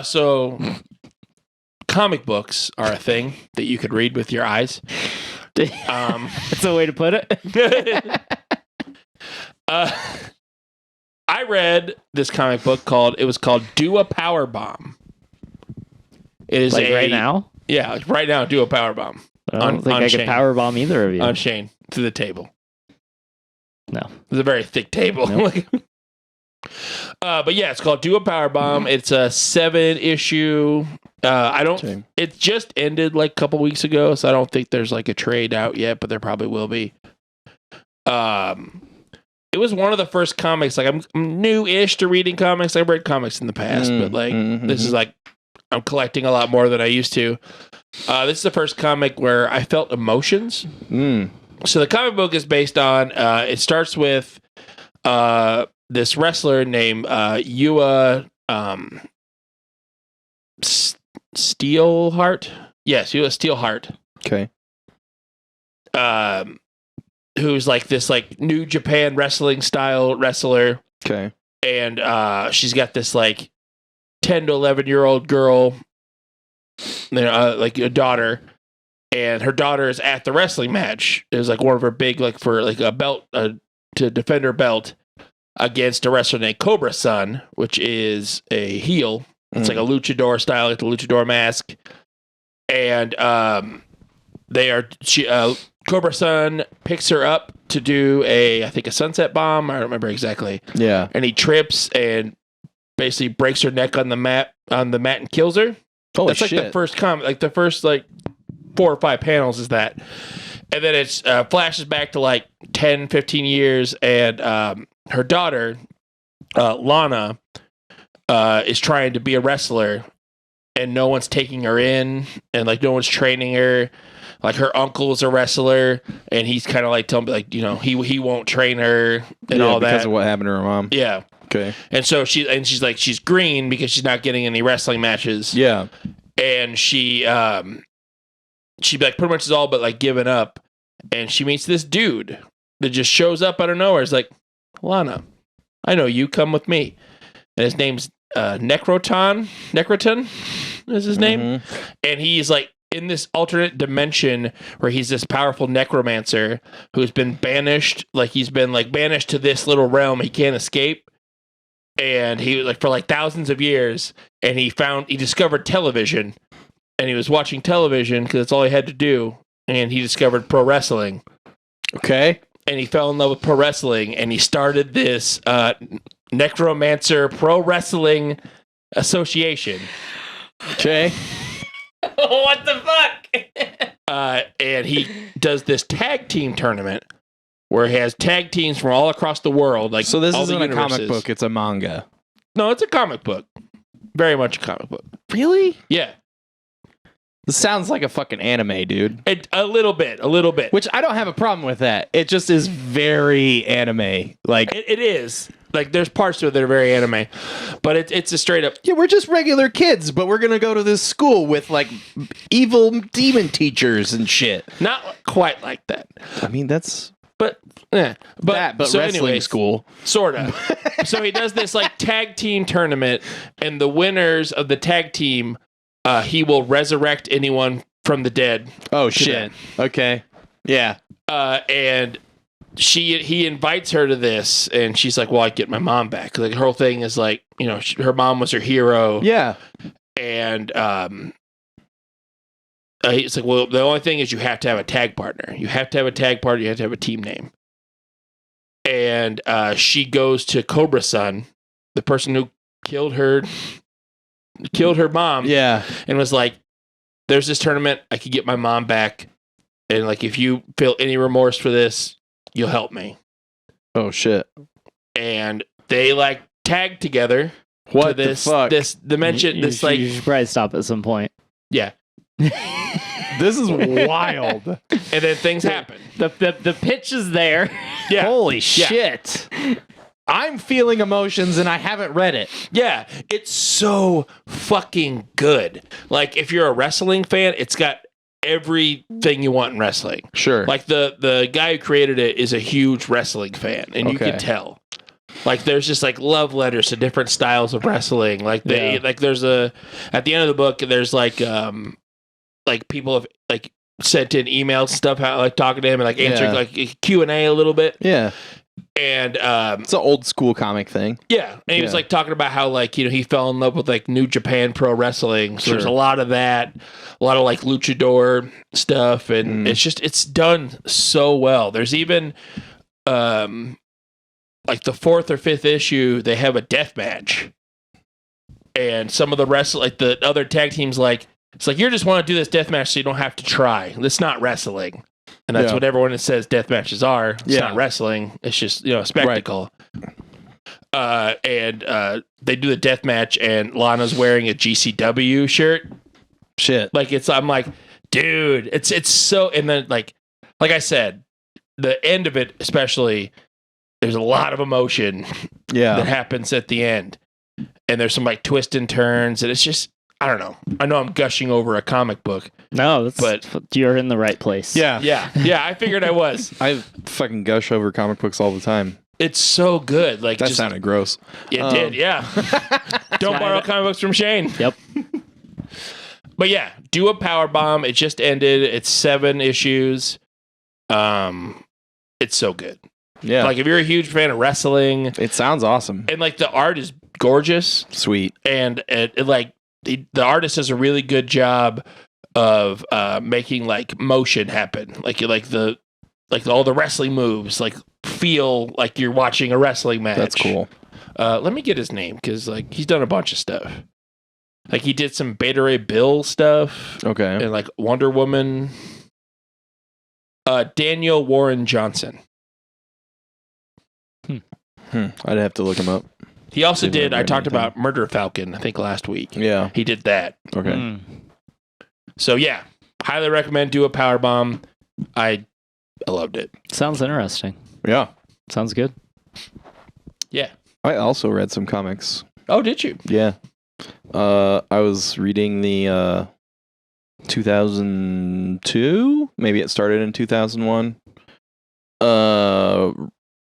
So comic books are a thing that you could read with your eyes. That's a way to put it. I read this comic book called Do a Power Bomb. It is Like right now? Yeah, like right now, do a power bomb. I don't think I on could Shane. powerbomb either of you. On Shane to the table. No. It's a very thick table. Nope. But yeah, it's called Do a Power Bomb. It's a 7-issue. Shame. It just ended like a couple weeks ago, so I don't think there's like a trade out yet, but there probably will be. It was one of the first comics. Like I'm new-ish to reading comics. I've read comics in the past, but like this is like I'm collecting a lot more than I used to. This is the first comic where I felt emotions. So the comic book is based on. It starts with this wrestler named Yua Steelheart. Yes, Yua Steelheart. Okay. Who's like this like New Japan wrestling style wrestler. Okay. And she's got this like 10 to 11-year-old girl, like a daughter, and her daughter is at the wrestling match. It was like one of her big like for like a belt to defend her belt against a wrestler named Cobra Sun, which is a heel. It's like a luchador style, like the luchador mask, and Cobra Sun picks her up to do I think a sunset bomb. I don't remember exactly. Yeah. And he trips and basically breaks her neck on the mat and kills her. Holy That's like shit. the first like the first like 4 or 5 panels is that. And then it flashes back to like 10, 15 years, and her daughter, Lana, is trying to be a wrestler, and no one's taking her in, and like no one's training her. Like her uncle's a wrestler, and he's kind of like telling me, like, you know, he won't train her and all that because of what happened to her mom. Yeah. Okay. And so she's like, she's green because she's not getting any wrestling matches. Yeah. And she like pretty much is all but like given up, and she meets this dude that just shows up out of nowhere. It's like, Lana, I know you. Come with me. And his name's Necroton is his name, and he's like in this alternate dimension where he's this powerful necromancer who's been banished. Like he's been like banished to this little realm he can't escape, and he was like for like thousands of years, and he discovered television, and he was watching television because that's all he had to do, and he discovered pro wrestling. Okay. And he fell in love with pro wrestling, and he started this necromancer pro wrestling association. Okay. What the fuck? And he does this tag team tournament where he has tag teams from all across the world. Like, so this all isn't the a comic universes. book, it's a manga. No, it's a comic book. Very much a comic book. Really? Yeah. This sounds like a fucking anime, dude. A little bit. Which I don't have a problem with that. It just is very anime. Like It is. Like, there's parts to it that are very anime. But it's a straight up... yeah, we're just regular kids, but we're gonna go to this school with like evil demon teachers and shit. Not quite like that. I mean, that's But, yeah. but so wrestling anyways, school. Sort of. So he does this like tag team tournament, and the winners of the tag team, he will resurrect anyone from the dead. Oh shit. Okay. Yeah. And he invites her to this, and she's like, well, I get my mom back. Like, her whole thing is like, you know, her mom was her hero. Yeah. And it's like, well, the only thing is you have to have a tag partner. You have to have a tag partner. You have to have a team name. And she goes to Cobra Sun, the person who killed her mom. Yeah. And was like, there's this tournament. I could get my mom back. And like, if you feel any remorse for this, you'll help me. Oh shit. And they like tag together. What to this, the fuck? This dimension. You should probably stop at some point. Yeah. This is wild. And then things happen. The pitch is there. Yeah. Holy shit. I'm feeling emotions and I haven't read it. Yeah, it's so fucking good. Like, if you're a wrestling fan, it's got everything you want in wrestling. Sure. Like, the guy who created it is a huge wrestling fan, and you can tell. Like, there's just like love letters to different styles of wrestling. Like like there's at the end of the book, there's like people have like sent in emails stuff, how like talking to him and like answering like Q&A a little bit. Yeah. And it's an old school comic thing. Yeah. And he was like talking about how like, you know, he fell in love with like New Japan Pro Wrestling. So there's a lot of that, a lot of like luchador stuff, and it's done so well. There's even like the 4th or 5th issue, they have a death match. And some of the like the other tag teams, like, it's like, you just want to do this death match so you don't have to try. It's not wrestling. And that's what everyone that says death matches are. It's not wrestling. It's just, you know, a spectacle. Right. And they do the death match, and Lana's wearing a GCW shirt. Shit. Like, I'm like, dude, it's so, and then like I said, the end of it, especially, there's a lot of emotion that happens at the end. And there's some like twists and turns, and it's just, I don't know. I know I'm gushing over a comic book. No, but you're in the right place. Yeah. I figured I was. I fucking gush over comic books all the time. It's so good. Like, that sounded gross. It did, yeah. Don't borrow comic books from Shane. Yep. But yeah, do a power bomb. It just ended. It's 7 issues. It's so good. Yeah. Like, if you're a huge fan of wrestling, it sounds awesome. And like, the art is gorgeous. Sweet. And it like, the artist does a really good job of making like motion happen. Like all the wrestling moves like feel like you're watching a wrestling match. That's cool. Let me get his name, because like he's done a bunch of stuff. Like, he did some Beta Ray Bill stuff. Okay. And like Wonder Woman. Daniel Warren Johnson. I'd have to look him up. He also Didn't did. remember I talked anything. about Murder Falcon. I think last week. Yeah. He did that. Okay. So yeah, highly recommend. Do a power bomb. I loved it. Sounds interesting. Yeah. Sounds good. Yeah. I also read some comics. Oh, did you? Yeah. I was reading the 2002. Maybe it started in 2001.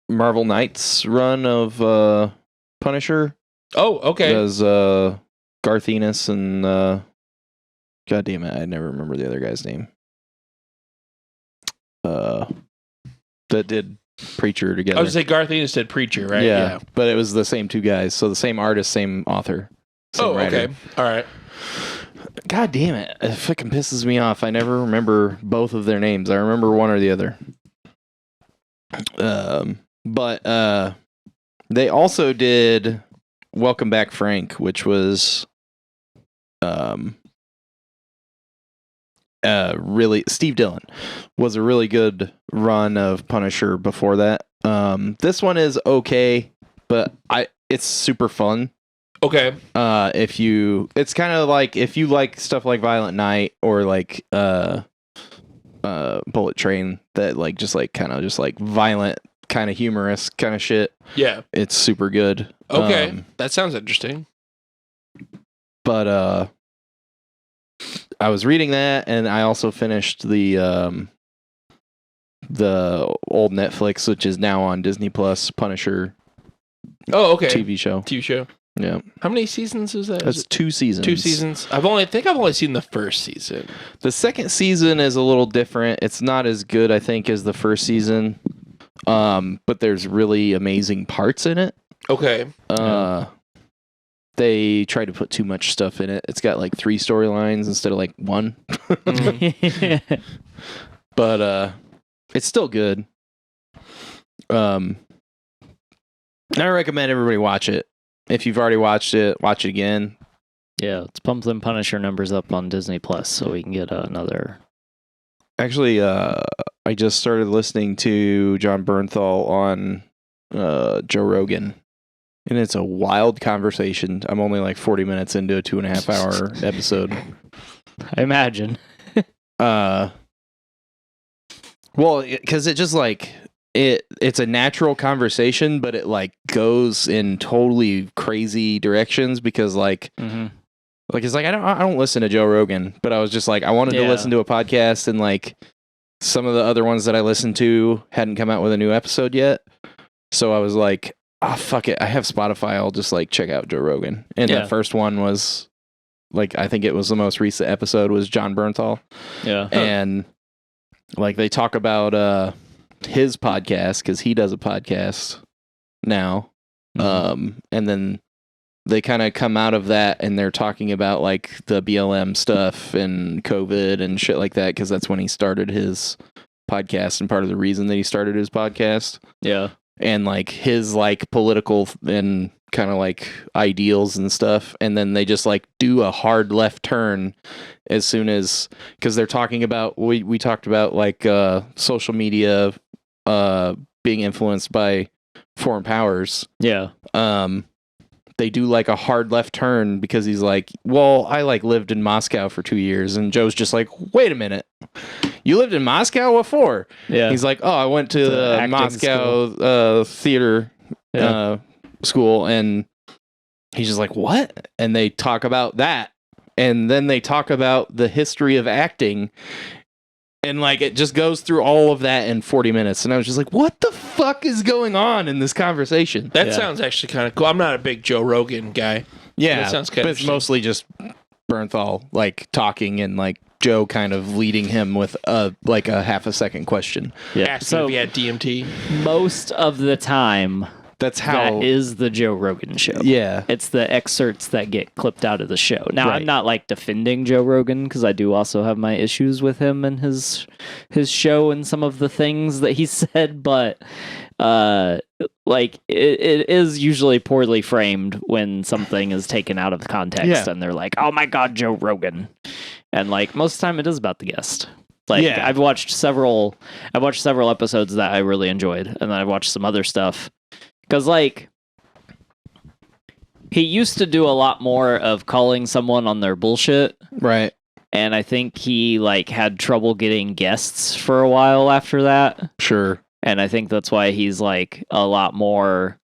Marvel Knights run of Punisher. Oh, okay. Does Garth Ennis and God damn it, I never remember the other guy's name. That did Preacher together. I was gonna say Garth Ennis did Preacher, right? Yeah, but it was the same two guys, so the same artist, same author. Same writer. Okay. All right. God damn it. It fucking pisses me off. I never remember both of their names. I remember one or the other. But they also did Welcome Back, Frank, which was really Steve Dillon was a really good run of Punisher before that. This one is okay, but it's super fun. Okay. It's kind of like if you like stuff like Violent Night or like Bullet Train, that like just like kind of just like violent, kind of humorous kind of shit. Yeah. It's super good. Okay. That sounds interesting. But I was reading that, and I also finished the old Netflix, which is now on Disney Plus, Punisher. Oh, okay. TV show. TV show. Yeah. How many seasons is that? That's 2 seasons. 2 seasons. I think I've only seen the first season. The second season is a little different. It's not as good, I think, as the first season. But there's really amazing parts in it. Okay. They try to put too much stuff in it. It's got like 3 storylines instead of like 1. But it's still good. I recommend everybody watch it. If you've already watched it, watch it again. Yeah, let's pump them Punisher numbers up on Disney Plus so we can get another. Actually, I just started listening to John Bernthal on Joe Rogan, and it's a wild conversation. I'm only like 40 minutes into a 2.5 hour episode. I imagine. Well, because it just like it's a natural conversation, but it like goes in totally crazy directions because like it's like I don't listen to Joe Rogan, but I was just like I wanted to listen to a podcast, and like some of the other ones that I listened to hadn't come out with a new episode yet, so I was like, fuck it, I have Spotify, I'll just like check out Joe Rogan. And the first one was like, I think it was the most recent episode was John Bernthal. Yeah. And like they talk about his podcast, because he does a podcast now. And then they kind of come out of that and they're talking about like the BLM stuff and COVID and shit like that, because that's when he started his podcast and part of the reason that he started his podcast. Yeah. And like his like political and kind of like ideals and stuff. And then they just like do a hard left turn as soon as, because they're talking about, we talked about like social media being influenced by foreign powers. Yeah. They do like a hard left turn because he's like, well, I like lived in Moscow for 2 years. And Joe's just like, wait a minute. You lived in Moscow? What for? Yeah. He's like, oh, I went to the Moscow theater school. And he's just like, what? And they talk about that. And then they talk about the history of acting. And like it just goes through all of that in 40 minutes. And I was just like, what the fuck is going on in this conversation? That sounds actually kind of cool. I'm not a big Joe Rogan guy. Yeah. That sounds kind but of it's mostly just Bernthal like talking and like Joe kind of leading him with like a half a second question. Yeah. Asking So if he had DMT. most of the time, That's how that is the Joe Rogan show. Yeah. It's the excerpts that get clipped out of the show. Now, Right. I'm not like defending Joe Rogan because I do also have my issues with him and his show and some of the things that he said, but like it is usually poorly framed when something is taken out of context and they're like, oh my God, Joe Rogan. And like most of the time it is about the guest. Like Yeah. I've watched several episodes that I really enjoyed, and then I've watched some other stuff because like he used to do a lot more of calling someone on their bullshit, Right. and I think he like had trouble getting guests for a while after that, Sure. and I think that's why he's like a lot more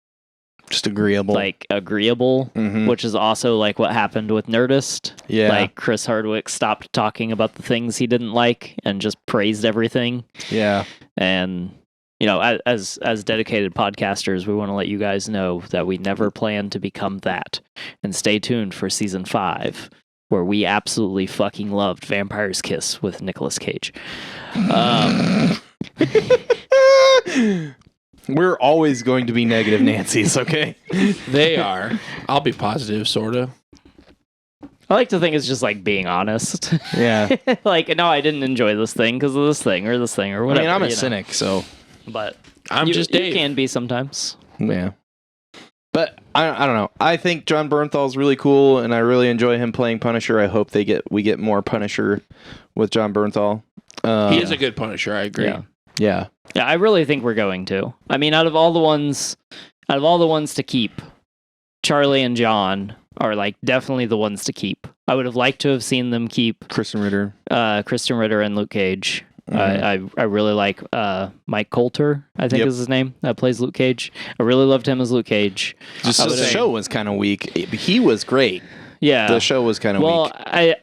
Just agreeable. like agreeable, Mhm. which is also like what happened with Nerdist. Yeah. Like Chris Hardwick stopped talking about the things he didn't like and just praised everything. Yeah. And you know, as dedicated podcasters, we want to let you guys know that we never plan to become that. And stay tuned for season 5, where we absolutely fucking loved Vampire's Kiss with Nicolas Cage. We're always going to be negative Nancy's, okay? They are. I'll be positive, sort of. I like to think it's just like being honest. Yeah. Like, no, I didn't enjoy this thing because of this thing or I whatever. mean, I'm a you know. cynic, so But I'm you, just you Dave. can be sometimes. yeah. But I don't know. I think John Bernthal's really cool, and I really enjoy him playing Punisher. I hope we get more Punisher with John Bernthal. He is a good Punisher. I agree. Yeah. Yeah. Yeah, I really think we're going to. I mean, out of all the ones to keep, Charlie and John are like definitely the ones to keep. I would have liked to have seen them keep Kristen Ritter. Kristen Ritter and Luke Cage. Mhm. I really like Mike Coulter, I think Yep. is his name, that plays Luke Cage. I really loved him as Luke Cage. Just I the would've- show was kind of weak. He was great. Yeah. The show was kind of Well, weak. I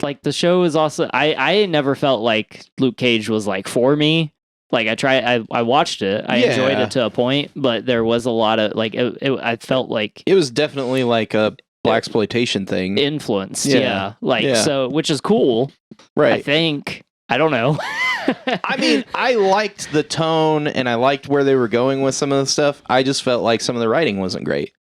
like the show is also I never felt like Luke Cage was like for me. Like I watched it. I enjoyed Yeah. it to a point, but there was a lot of like I felt like It was definitely like a blaxploitation thing. influenced. Yeah. Yeah. Like Yeah. so, which is cool. I Right. think. I don't know. I mean, I liked the tone and I liked where they were going with some of the stuff. I just felt like some of the writing wasn't great.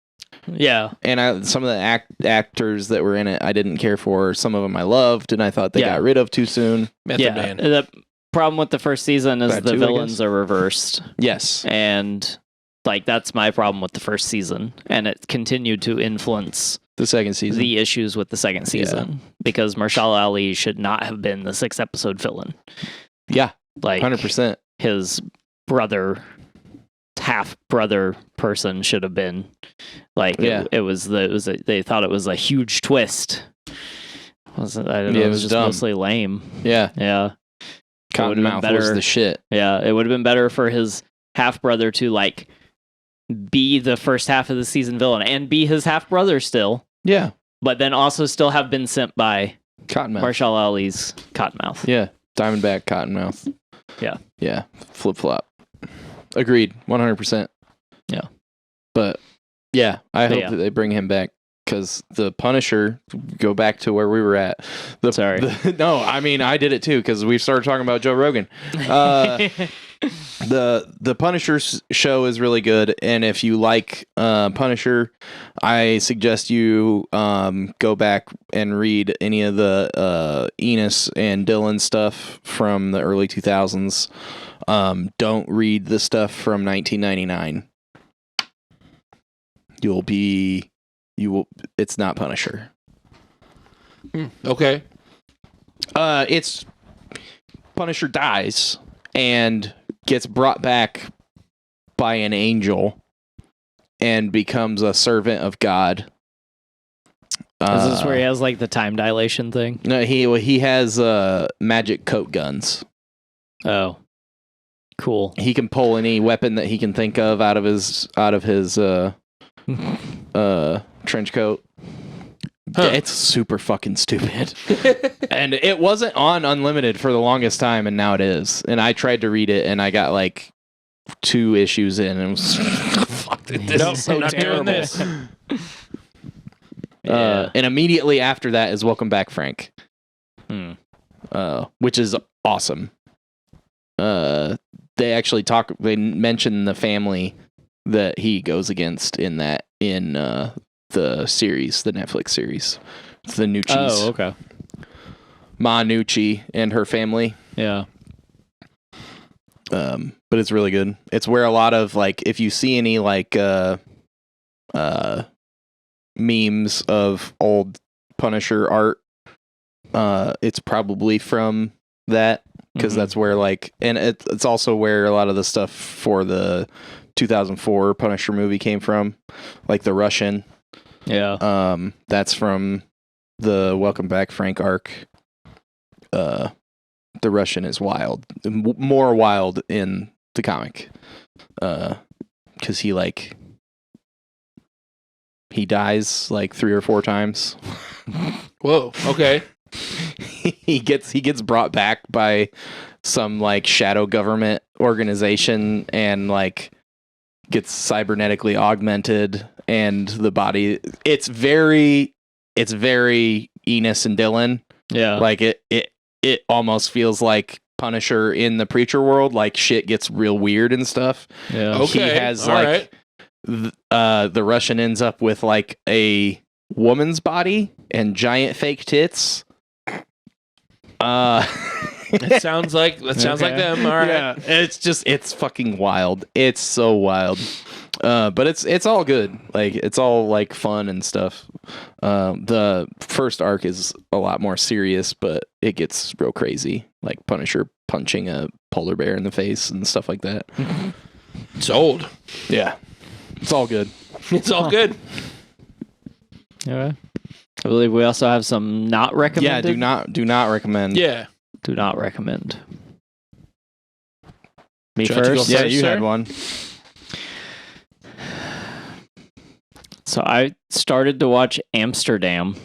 yeah. And some of the actors that were in it, I didn't care for. Some of them I loved, and I thought they Yeah. got rid of too soon. Method Yeah. Man. The problem with the first season is That the too, I villains guess. are reversed. Yes. And like that's my problem with the first season. And it continued to influence The second season. the issues with the second season. Because Marshall Ali should not have been the 6-episode villain. Yeah. Like 100%. his brother, half brother person should have been like Yeah. they thought it was a huge twist. Wasn't I don't know, Yeah, it it was was just dumb. moughly lame. Yeah. Yeah. would've been Cottonmouth was better. the shit. Yeah, it would have been better for his half brother to like be the first half of the season villain and be his half brother still, Yeah. but then also still have been sent by Cottonmouth. Marshall Ali's Cottonmouth. Yeah. Diamondback Cottonmouth. Yeah. Yeah. Flip flop. Agreed. 100%. Yeah. But yeah, I But hope yeah. that they bring him back because the Punisher, go back to where we were at. Sorry. No, I mean, I did it too because we started talking about Joe Rogan. The Punisher show is really good, and if you like Punisher, I suggest you go back and read any of the Enos and Dylan stuff from the early 2000s. Don't read the stuff from 1999. It's not Punisher. Okay. It's Punisher dies and gets brought back by an angel and becomes a servant of God. Is this where he has like the time dilation thing? No, he has magic coat guns. Oh, cool. He can pull any weapon that he can think of out of his trench coat. Huh. It's super fucking stupid. And it wasn't on Unlimited for the longest time, and now it is. And I tried to read it, and I got like 2 issues in, and it was fuck, this Nope, is so not doing terrible. this. Yeah. And immediately after that is Welcome Back, Frank, which is awesome. They actually they mention the family that he goes against in the series, the Netflix series. It's the Nucci's. Oh, okay. Ma Nucci and her family. Yeah. But it's really good. It's where a lot of like, if you see any like memes of old Punisher art, it's probably from that. because that's where and it's also where a lot of the stuff for the 2004 Punisher movie came from, like the Russian. Yeah. That's from the Welcome Back Frank arc. The Russian is wild, more wild in the comic, because he dies like 3 or 4 times. Whoa. Okay. he gets brought back by some like shadow government organization and like gets cybernetically augmented, and the body it's very Enos and Dylan. Yeah. Like it almost feels like Punisher in the Preacher world, like shit gets real weird and stuff. Yeah. Okay. He has all like right. The Russian ends up with like a woman's body and giant fake tits. It sounds like them. All right. Yeah, it's fucking wild. It's so wild. But it's all good. Like it's all like fun and stuff. The first arc is a lot more serious, but it gets real crazy. Like Punisher punching a polar bear in the face and stuff like that. It's old. Yeah. It's all good. It's all good. Okay. I believe we also have some not recommended. Yeah, do not recommend. Yeah. Do not recommend. Me Should I have to go first? Yeah, first, you sir? had one. So I started to watch Amsterdam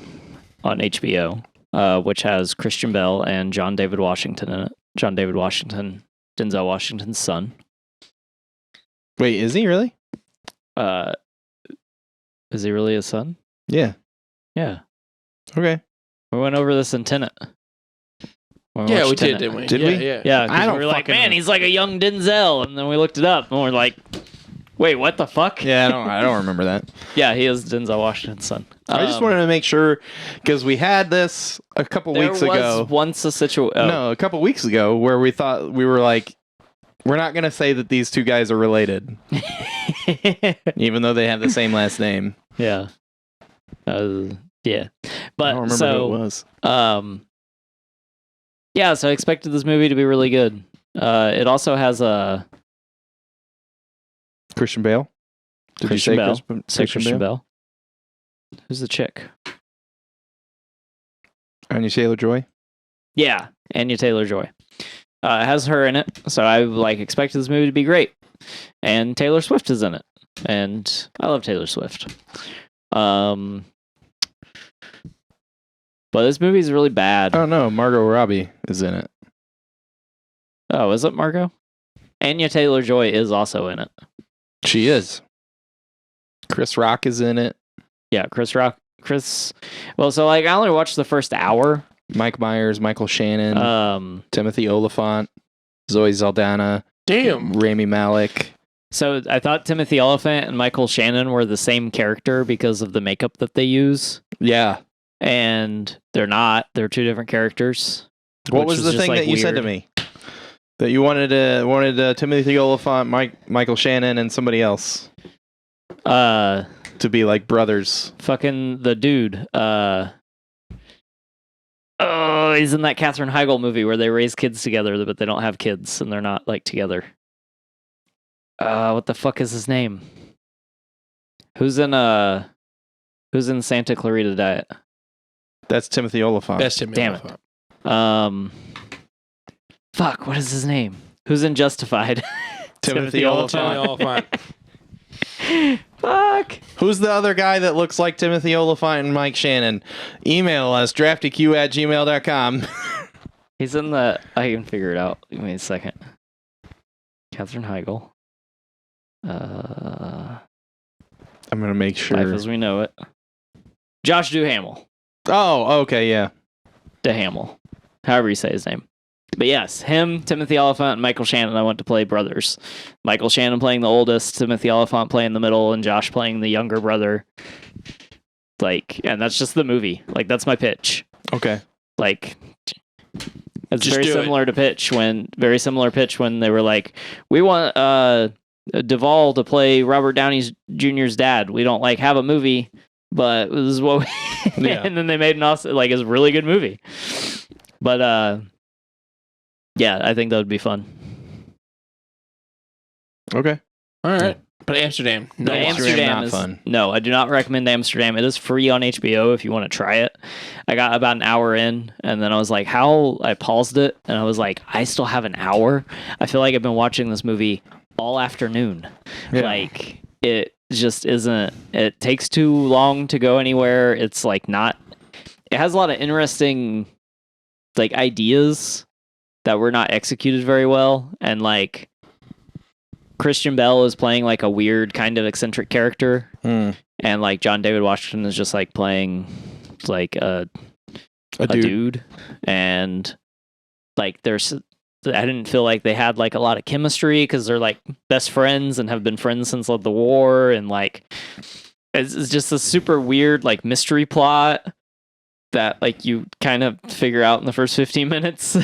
on HBO, which has Christian Bale and John David Washington in it. John David Washington, Denzel Washington's son. Wait, is he really? Is he really his son? Yeah. Yeah. Okay. We went over this in Tenet. When Yeah, watched we did, Tenet. didn't we? Did yeah, we? Yeah. Yeah, 'cause I don't we were like, fucking- man, he's like a young Denzel, and then we looked it up, and we're like, wait, what the fuck? Yeah, I don't remember that. Yeah, he is Denzel Washington's son. I just wanted to make sure because we had this a couple weeks there ago. was once a situation. No, a couple weeks ago where we thought we were like, we're not gonna say that these two guys are related, even though they have the same last name. Yeah. Yeah. But I don't remember so who it was. yeah, so I expected this movie to be really good. It also has a Christian Bale. Did Christian you Bale. say Christian Bale. Who's the chick? Anya Taylor-Joy. Yeah, Anya Taylor-Joy. It has her in it, so I like expected this movie to be great. And Taylor Swift is in it, and I love Taylor Swift. But this movie is really bad. Oh no, Margot Robbie is in it. Oh, is it Margot? Anya Taylor-Joy is also in it. She is. Chris Rock is in it. Yeah, Well, so like I only watched the first hour. Mike Myers, Michael Shannon, Timothy Oliphant, Zoe Saldana, Damn. Rami Malek. So I thought Timothy Oliphant and Michael Shannon were the same character because of the makeup that they use, Yeah. and they're not. They're two different characters. What which was is the just, thing like, that you said to weird. me? That you wanted Timothy Oliphant, Michael Shannon, and somebody else to be like brothers. Fucking the dude. Oh, he's in that Katherine Heigl movie where they raise kids together, but they don't have kids and they're not like together. What the fuck is his name? Who's in Santa Clarita Diet? That's Timothy Oliphant. That's him. Damn it. Fuck, what is his name? Who's in Justified? Timothy Oliphant. Timothy Oliphant. Fuck. Who's the other guy that looks like Timothy Oliphant and Mike Shannon? Email us, draftyq@gmail.com. He's in the... I can figure it out. Give me a second. Katherine Heigl. I'm going to make Life sure. as we know it. Josh Duhamel. Oh, okay, yeah. Duhamel. However you say his name. But yes, him, Timothy Oliphant, and Michael Shannon, I want to play brothers. Michael Shannon playing the oldest, Timothy Oliphant playing the middle, and Josh playing the younger brother. Like, and that's just the movie. Like, that's my pitch. Okay. Like, it's Just very do similar pitch when they were like, we want Duvall to play Robert Downey Jr.'s dad. We don't like have a movie, but this is what we... Yeah. And then they made an awesome, like, it's a really good movie. But Yeah, I think that would be fun. Okay. All right. But Amsterdam, no. Amsterdam, not is fun. No, I do not recommend Amsterdam. It is free on HBO if you want to try it. I got about an hour in, and then I was like, I paused it, and I was like, I still have an hour? I feel like I've been watching this movie all afternoon. Yeah. Like, it just isn't, it takes too long to go anywhere. It's like not, it has a lot of interesting, like, ideas that were not executed very well, and like, Christian Bale is playing like a weird kind of eccentric character, and like John David Washington is just like playing like a dude, and like I didn't feel like they had like a lot of chemistry because they're like best friends and have been friends since the war, and like it's just a super weird like mystery plot that like you kind of figure out in the first 15 minutes.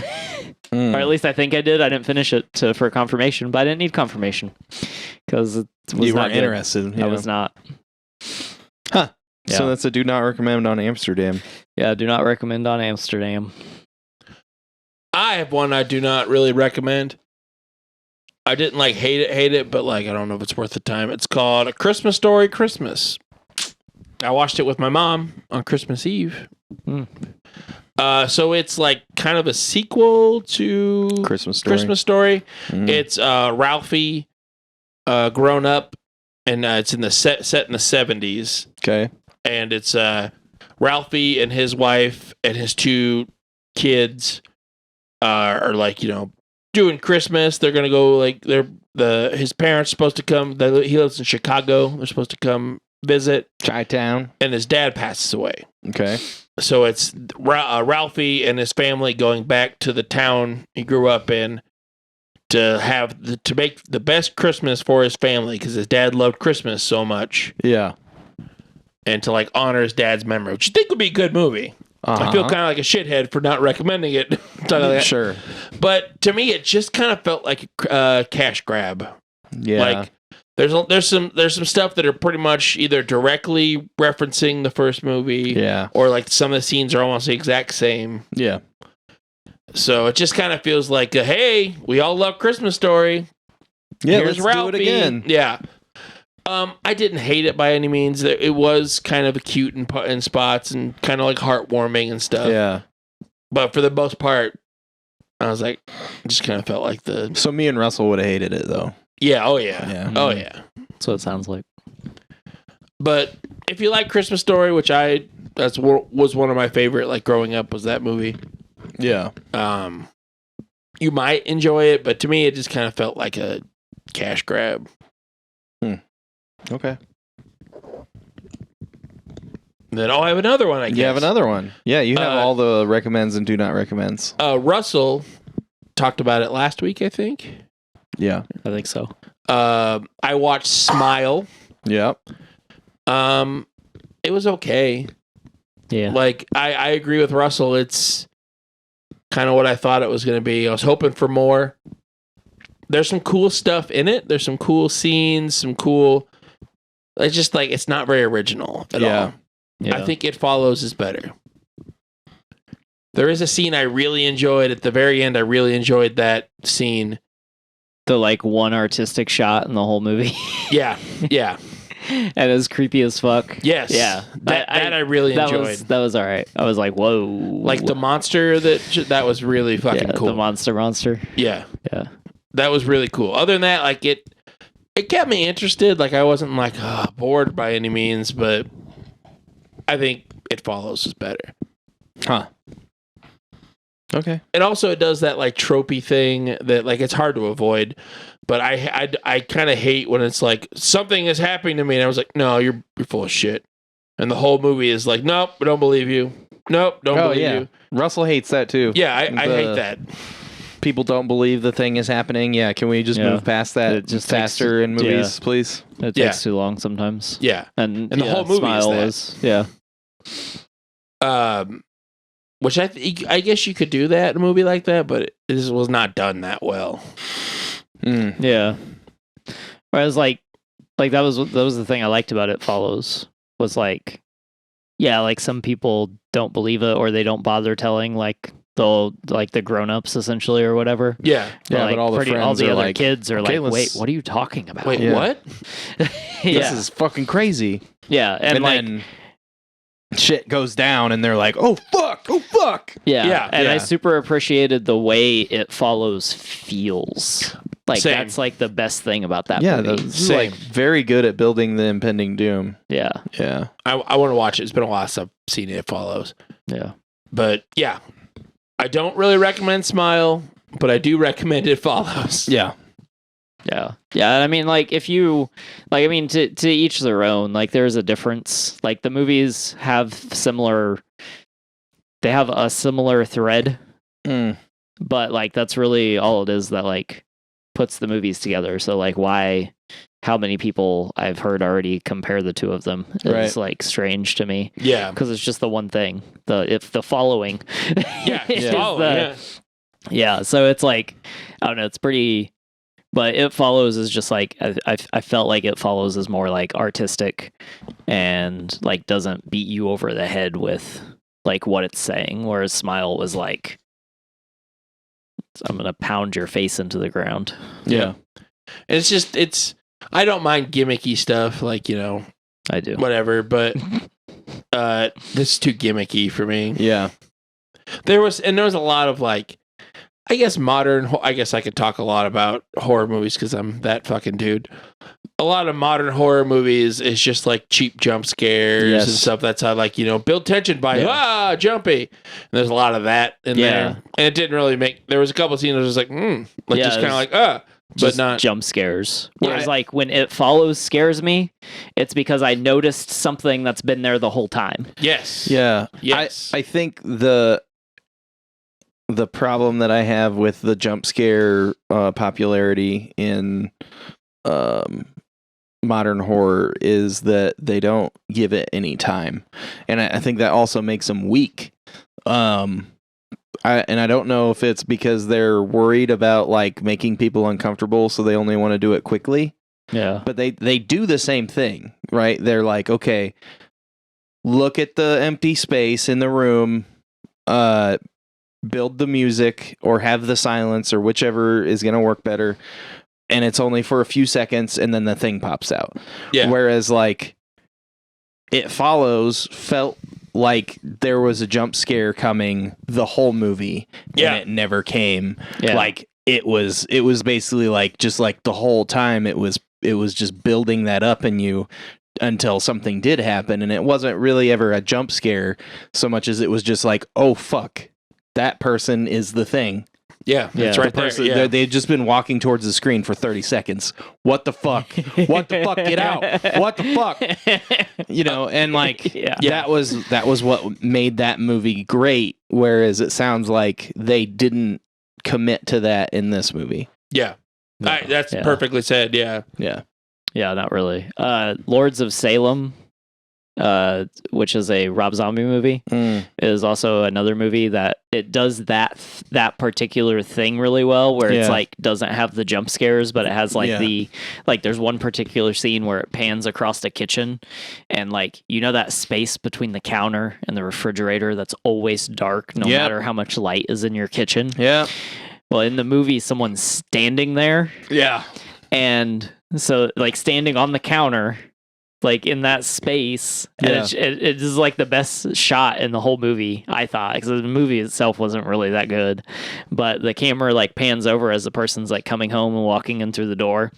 Or at least I think I did. I didn't finish it for confirmation, but I didn't need confirmation because it was you not weren't good. interested. I was not. Huh. Yeah. So that's a do not recommend on Amsterdam. Yeah, do not recommend on Amsterdam. I have one I do not really recommend. I didn't like hate it, but like I don't know if it's worth the time. It's called A Christmas Story Christmas. I watched it with my mom on Christmas Eve. So it's like kind of a sequel to Christmas Story. It's Ralphie grown up, and it's in the set in the 70s. Okay. And it's Ralphie and his wife and his two kids are like, you know, doing Christmas. They're gonna go like his parents supposed to come. He lives in Chicago. They're supposed to come visit Chi-town. and his dad passes away. Okay. So it's Ralphie and his family going back to the town he grew up in to make the best Christmas for his family because his dad loved Christmas so much. Yeah. And to like honor his dad's memory, which you think would be a good movie. I feel kind of like a shithead for not recommending it. Sure. But to me, it just kind of felt like a cash grab. Yeah. Like there's some stuff that are pretty much either directly referencing the first movie, or like some of the scenes are almost the exact same. Yeah. So it just kind of feels like, hey, we all love Christmas Story. Yeah, Here's let's do it again. Yeah. I didn't hate it by any means. It was kind of cute in spots and kind of like heartwarming and stuff. Yeah. But for the most part, I was like, it just kind of felt like So me and Russell would have hated it though. Yeah. Oh yeah. Oh yeah. That's what it sounds like. But if you like Christmas Story, which was one of my favorite, like growing up, was that movie. Yeah. You might enjoy it, but to me, it just kind of felt like a cash grab. Okay. Then I have another one. I guess you have another one. Yeah, you have all the recommends and do not recommends. Russell talked about it last week, I think. Yeah, I think so. I watched Smile. Yep. It was okay. Yeah. Like I agree with Russell. It's kind of what I thought it was going to be. I was hoping for more. There's some cool stuff in it. There's some cool scenes, some cool. It's just like it's not very original at all. Yeah. I think It Follows is better. There is a scene I really enjoyed at the very end. I really enjoyed that scene. The like one artistic shot in the whole movie. Yeah. And it was creepy as fuck. Yes. Yeah. That I really enjoyed. That was all right. I was like, whoa. Like the monster that was really fucking cool. The monster. Yeah. Yeah. That was really cool. Other than that, like it kept me interested. Like I wasn't like bored by any means, but I think It Follows is better. Huh. Okay. And also it does that like tropey thing that like it's hard to avoid, but I kind of hate when it's like something is happening to me and I was like, no, you're full of shit. And the whole movie is like, nope, we don't believe you. Nope, don't believe you. Russell hates that too. Yeah, I hate that. People don't believe the thing is happening. Yeah, can we just move past that? It just faster in movies, please. It takes too long sometimes. Yeah, and the whole movie Smile is that. Which I guess you could do that in a movie like that, but it was not done that well. Yeah. Whereas like that was the thing I liked about It Follows was like, yeah, like some people don't believe it or they don't bother telling like the grown-ups essentially or whatever. Yeah. Yeah, but all the friends all the are other like, kids are "Okay, like, wait, let's- what are you talking about? Wait, Yeah. what? This is fucking crazy. Yeah, and like then shit goes down and they're like, oh fuck. yeah, and I yeah. super appreciated the way It Follows feels. Like Same. that's like the best thing about that Yeah, movie. this is like very good at building the impending doom. Yeah, Yeah. I want to watch it. It's been a while since I've seen It Follows. yeah. But yeah, I don't really recommend Smile, but I do recommend It Follows. Yeah. Yeah. Yeah. I mean, like, if you, like, I mean, to each their own, like, there's a difference. Like, the movies have they have a similar thread, but, like, that's really all it is that, like, puts the movies together. So, like, how many people I've heard already compare the two of them is, like, strange to me. Yeah. Because it's just the one thing. The following. Yeah. is Following, the- yeah. So it's like, I don't know, it's pretty. But It Follows is just like I felt like It Follows is more like artistic and like doesn't beat you over the head with like what it's saying, whereas Smile was like, I'm gonna pound your face into the ground. Yeah. And it's I don't mind gimmicky stuff, like, you know, I do. whatever, but this is too gimmicky for me. Yeah. There was a lot of, like, I guess I guess I could talk a lot about horror movies because I'm that fucking dude. A lot of modern horror movies is just like cheap jump scares Yes. and stuff. That's how, like, you know, build tension by jumpy. And there's a lot of that in there. And it didn't really there was a couple scenes that was like, like Yeah, just kind of like, but Just not. jump scares. Whereas Yeah. like when It Follows scares me, it's because I noticed something that's been there the whole time. Yes. Yeah. Yes. I think the problem that I have with the jump scare popularity in modern horror is that they don't give it any time, and I think that also makes them weak. I don't know if it's because they're worried about like making people uncomfortable, so they only want to do it quickly. Yeah. But they do the same thing, right? They're like, okay, look at the empty space in the room, build the music or have the silence or whichever is going to work better. And it's only for a few seconds and then the thing pops out. Yeah. Whereas like It Follows felt like there was a jump scare coming the whole movie Yeah. and it never came. Yeah. Like it was basically like just like the whole time it was just building that up in you until something did happen, and it wasn't really ever a jump scare so much as it was just like, oh fuck, that person is the thing. Yeah. That's Yeah. right there. Yeah. They've just been walking towards the screen for 30 seconds. What the fuck? What the fuck? Get out! What the fuck? You know, and like Yeah. that was what made that movie great. Whereas it sounds like they didn't commit to that in this movie. Yeah. That's Yeah. perfectly said. Yeah. Yeah. Yeah, not really. Lords of Salem, which is a Rob Zombie movie, is also another movie that it does that particular thing really well, where it's Yeah. like doesn't have the jump scares, but it has like Yeah. there's one particular scene where it pans across the kitchen, and like, you know, that space between the counter and the refrigerator that's always dark no Yep. matter how much light is in your kitchen. Yeah. Well, in the movie, someone's standing there. Yeah. And so, like, standing on the counter, like, in that space, and Yeah. it is, like, the best shot in the whole movie, I thought, because the movie itself wasn't really that good. But the camera, like, pans over as the person's, like, coming home and walking in through the door.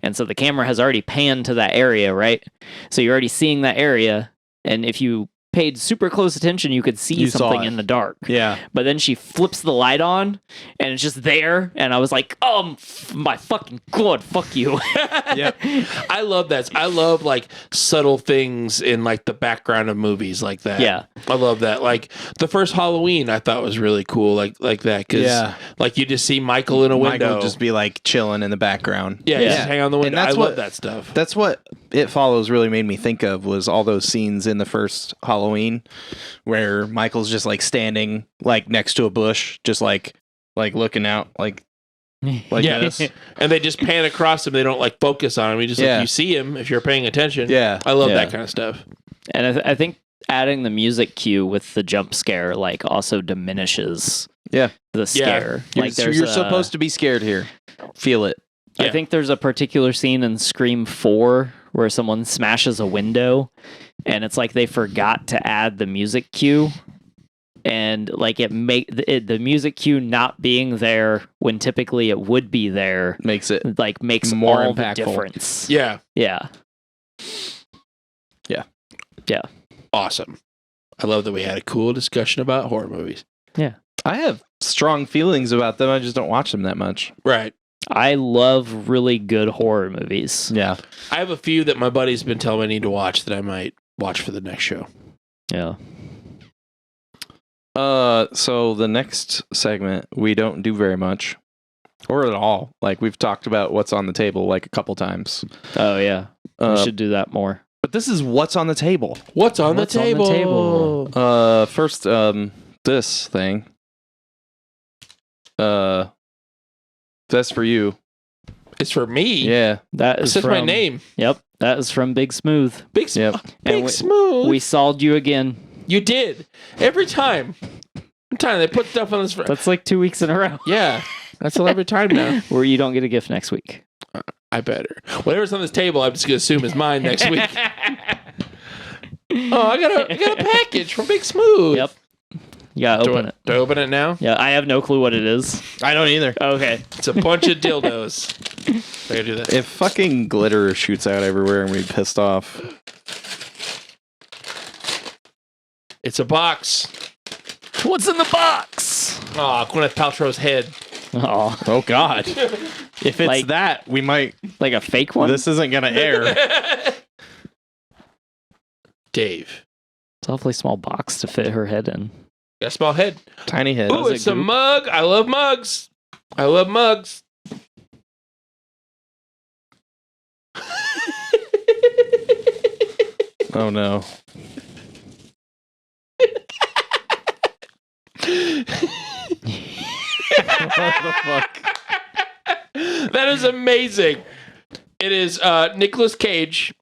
And so the camera has already panned to that area, right? So you're already seeing that area. And if you paid super close attention, you could see You saw something it. in the dark. Yeah. But then she flips the light on, and it's just there. And I was like, "Oh my fucking god, fuck you!" Yep. I love that. I love like subtle things in like the background of movies like that. Yeah. I love that. Like the first Halloween, I thought was really cool. Like that because Yeah. like you just see Michael in a window. Michael would just be like chilling in the background. yeah, Yeah. just hang on the window. that's I love what- that stuff. That's what It Follows really made me think of, was all those scenes in the first Halloween where Michael's just like standing like next to a bush, just like looking out like Yeah. this. And they just pan across him. They don't like focus on him. You just Yeah. like, you see him if you're paying attention. Yeah. I love Yeah. that kind of stuff. And I think adding the music cue with the jump scare like also diminishes Yeah. the scare. You're supposed to be scared here. Feel it. I think there's a particular scene in Scream 4 where someone smashes a window, and it's like they forgot to add the music cue, and like the music cue not being there when typically it would be there makes more all impactful. The difference. Yeah. Awesome. I love that we had a cool discussion about horror movies. Yeah. I have strong feelings about them. I just don't watch them that much. Right. I love really good horror movies. Yeah. I have a few that my buddy's been telling me I need to watch that I might watch for the next show. Yeah. So the next segment, we don't do very much. Or at all. Like, we've talked about what's on the table like a couple times. Oh, yeah. We should do that more. But this is what's on the table. What's on the table? First, this thing. That's for you. It's for me. Yeah. That is It's just my name. Yep. That is from Big Smooth. Big Smooth. Yep. Big Smooth. We solved you again. You did. Every time. They put stuff on this. That's like 2 weeks in a row. Yeah. That's every time now. Where you don't get a gift next week. I better. Whatever's on this table, I'm just going to assume is mine next week. Oh, I got a package from Big Smooth. Yep. You gotta open it. Do I open it now? Yeah, I have no clue what it is. I don't either. Okay. It's a bunch of dildos. I gotta do that. If fucking glitter shoots out everywhere and we're pissed off. It's a box. What's in the box? Oh, Gwyneth Paltrow's head. Oh God. If it's that, we might... Like a fake one? This isn't gonna air. Dave. It's an awfully small box to fit her head in. Got a small head. Tiny head. Ooh, it's a mug. I love mugs. I love mugs. Oh no. What the fuck? That is amazing. It is Nicolas Cage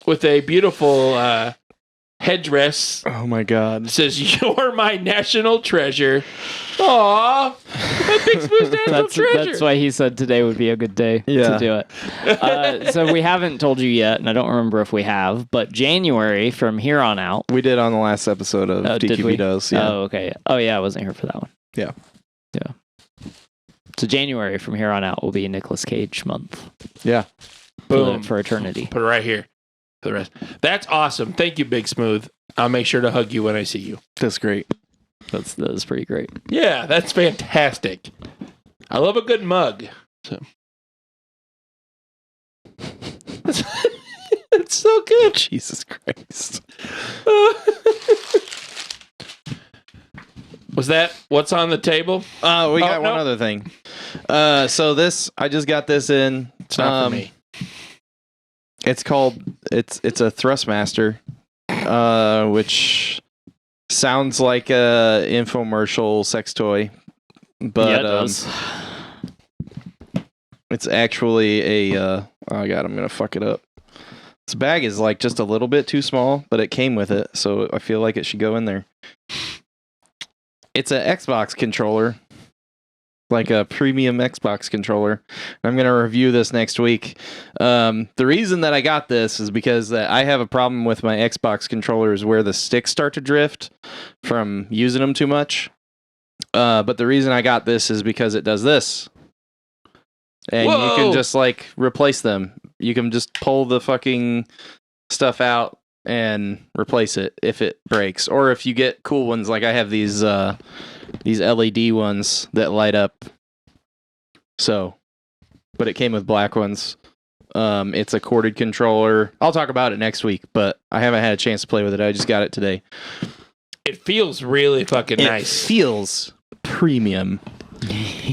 with a beautiful headdress. Oh my God. It says, "You're my national treasure." Aww. My Big Smooth's national treasure. That's why he said today would be a good day to do it. So we haven't told you yet, and I don't remember if we have, but January from here on out. We did on the last episode of DQP Does. Yeah. Oh, okay. Oh, yeah, I wasn't here for that one. Yeah. So January from here on out will be Nicolas Cage month. Yeah. Boom. For eternity. Put it right here for the rest. That's awesome. Thank you, Big Smooth. I'll make sure to hug you when I see you. That's great. That is pretty great. Yeah, that's fantastic. I love a good mug. So. It's so good. Jesus Christ. Was that what's on the table? We got one other thing. So this, I just got this in. It's not for me. It's called, it's a Thrustmaster, which sounds like a infomercial sex toy, but yeah, it does. It's actually a, oh God, I'm going to fuck it up. This bag is like just a little bit too small, but it came with it, so I feel like it should go in there. It's an Xbox controller, like a premium Xbox controller. I'm going to review this next week. The reason that I got this is because I have a problem with my Xbox controllers where the sticks start to drift from using them too much. But the reason I got this is because it does this. And you can just like replace them. You can just pull the fucking stuff out and replace it if it breaks, or if you get cool ones like I have these LED ones that light up. So, but it came with black ones. It's a corded controller. I'll talk about it next week, but I haven't had a chance to play with it. I just got it today. It feels really fucking nice. It feels premium.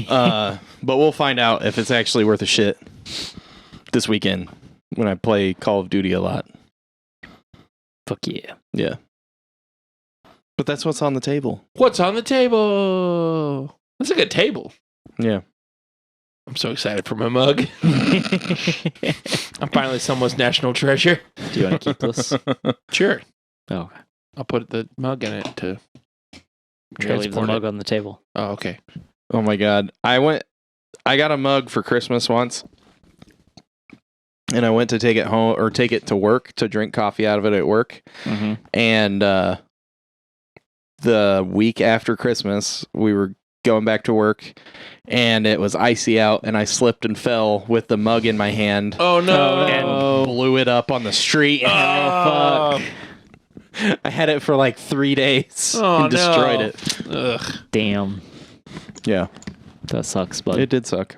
But we'll find out if it's actually worth a shit this weekend when I play Call of Duty a lot. Fuck yeah. Yeah. But that's what's on the table. What's on the table? That's a good table. Yeah. I'm so excited for my mug. I'm finally someone's national treasure. Do you want to keep this? Sure. Oh, okay. I'll put the mug in it to Leave the transport mug it? on the table. Oh, okay. Oh my god. I got a mug for Christmas once. And I went to take it home or take it to work to drink coffee out of it at work. Mm-hmm. And the week after Christmas, we were going back to work and it was icy out and I slipped and fell with the mug in my hand Oh no! and blew it up on the street. Oh, Fuck. I had it for like 3 days Oh, and destroyed no. it. Ugh. Damn. Yeah, That sucks, bud. it did suck.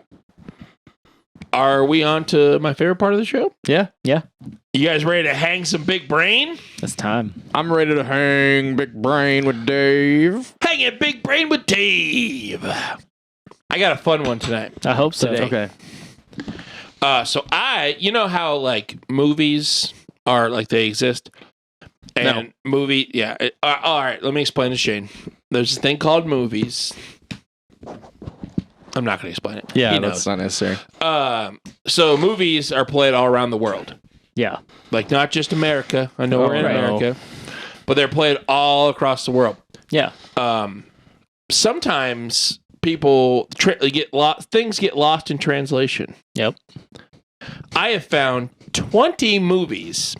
Are we on to my favorite part of the show? Yeah. You guys ready to hang some big brain? It's time. I'm ready to hang big brain with Dave. Hanging big brain with Dave. I got a fun one tonight. I hope so. Today. Okay. So you know how like movies are like they exist, and all right. Let me explain to Shane. There's this thing called movies. I'm not going to explain it. Yeah, He that's knows. not necessary. So movies are played all around the world. Yeah. Like not just America. I know we're in right. America, but they're played all across the world. Yeah. Sometimes people get lost. Things get lost in translation. Yep. I have found 20 movies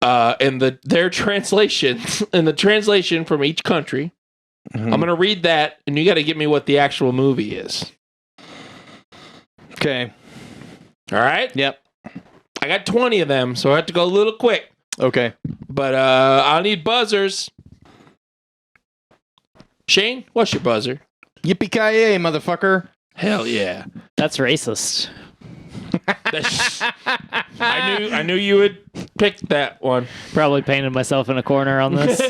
in their translation in the translation from each country. Mhm. I'm going to read that, and you got to give me what the actual movie is. Okay. All right? Yep. I got 20 of them, so I have to go a little quick. Okay. But I'll need buzzers. Shane, what's your buzzer? Yippee-ki-yay, motherfucker. Hell yeah. That's racist. I knew you would pick that one. Probably painted myself in a corner on this.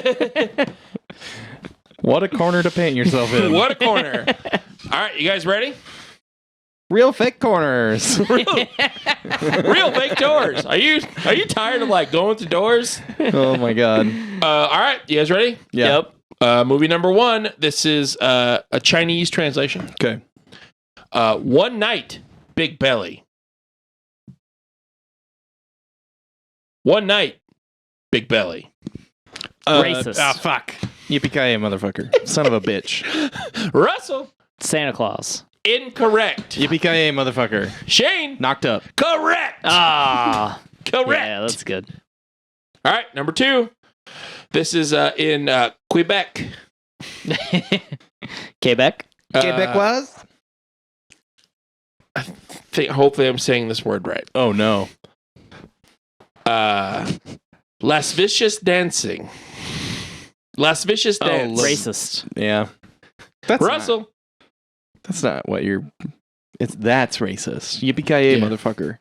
What a corner to paint yourself in. What a corner. All right, you guys ready? Real fake corners. Real fake doors. Are you tired of like going to doors? Oh my god. All right, you guys ready? Yeah. Yep. Movie number 1. This is a Chinese translation. Okay. One Night, Big Belly. One Night, Big Belly. Racist. Fuck. Yippee-ki-yay, motherfucker. Son of a bitch. Russell, Santa Claus. incorrect. Yippee-ki-yay, motherfucker. Shane, Knocked up. correct. Ah. Correct. Yeah, that's good. All right, number 2. This is in Quebec. Quebec. was? Hopefully I'm saying this word right. Oh no. Lascivious dancing. Lascivious dance. Racist. Yeah. That's Russell. That's not what you're. That's racist. Yippee-ki-yay, Yeah. motherfucker.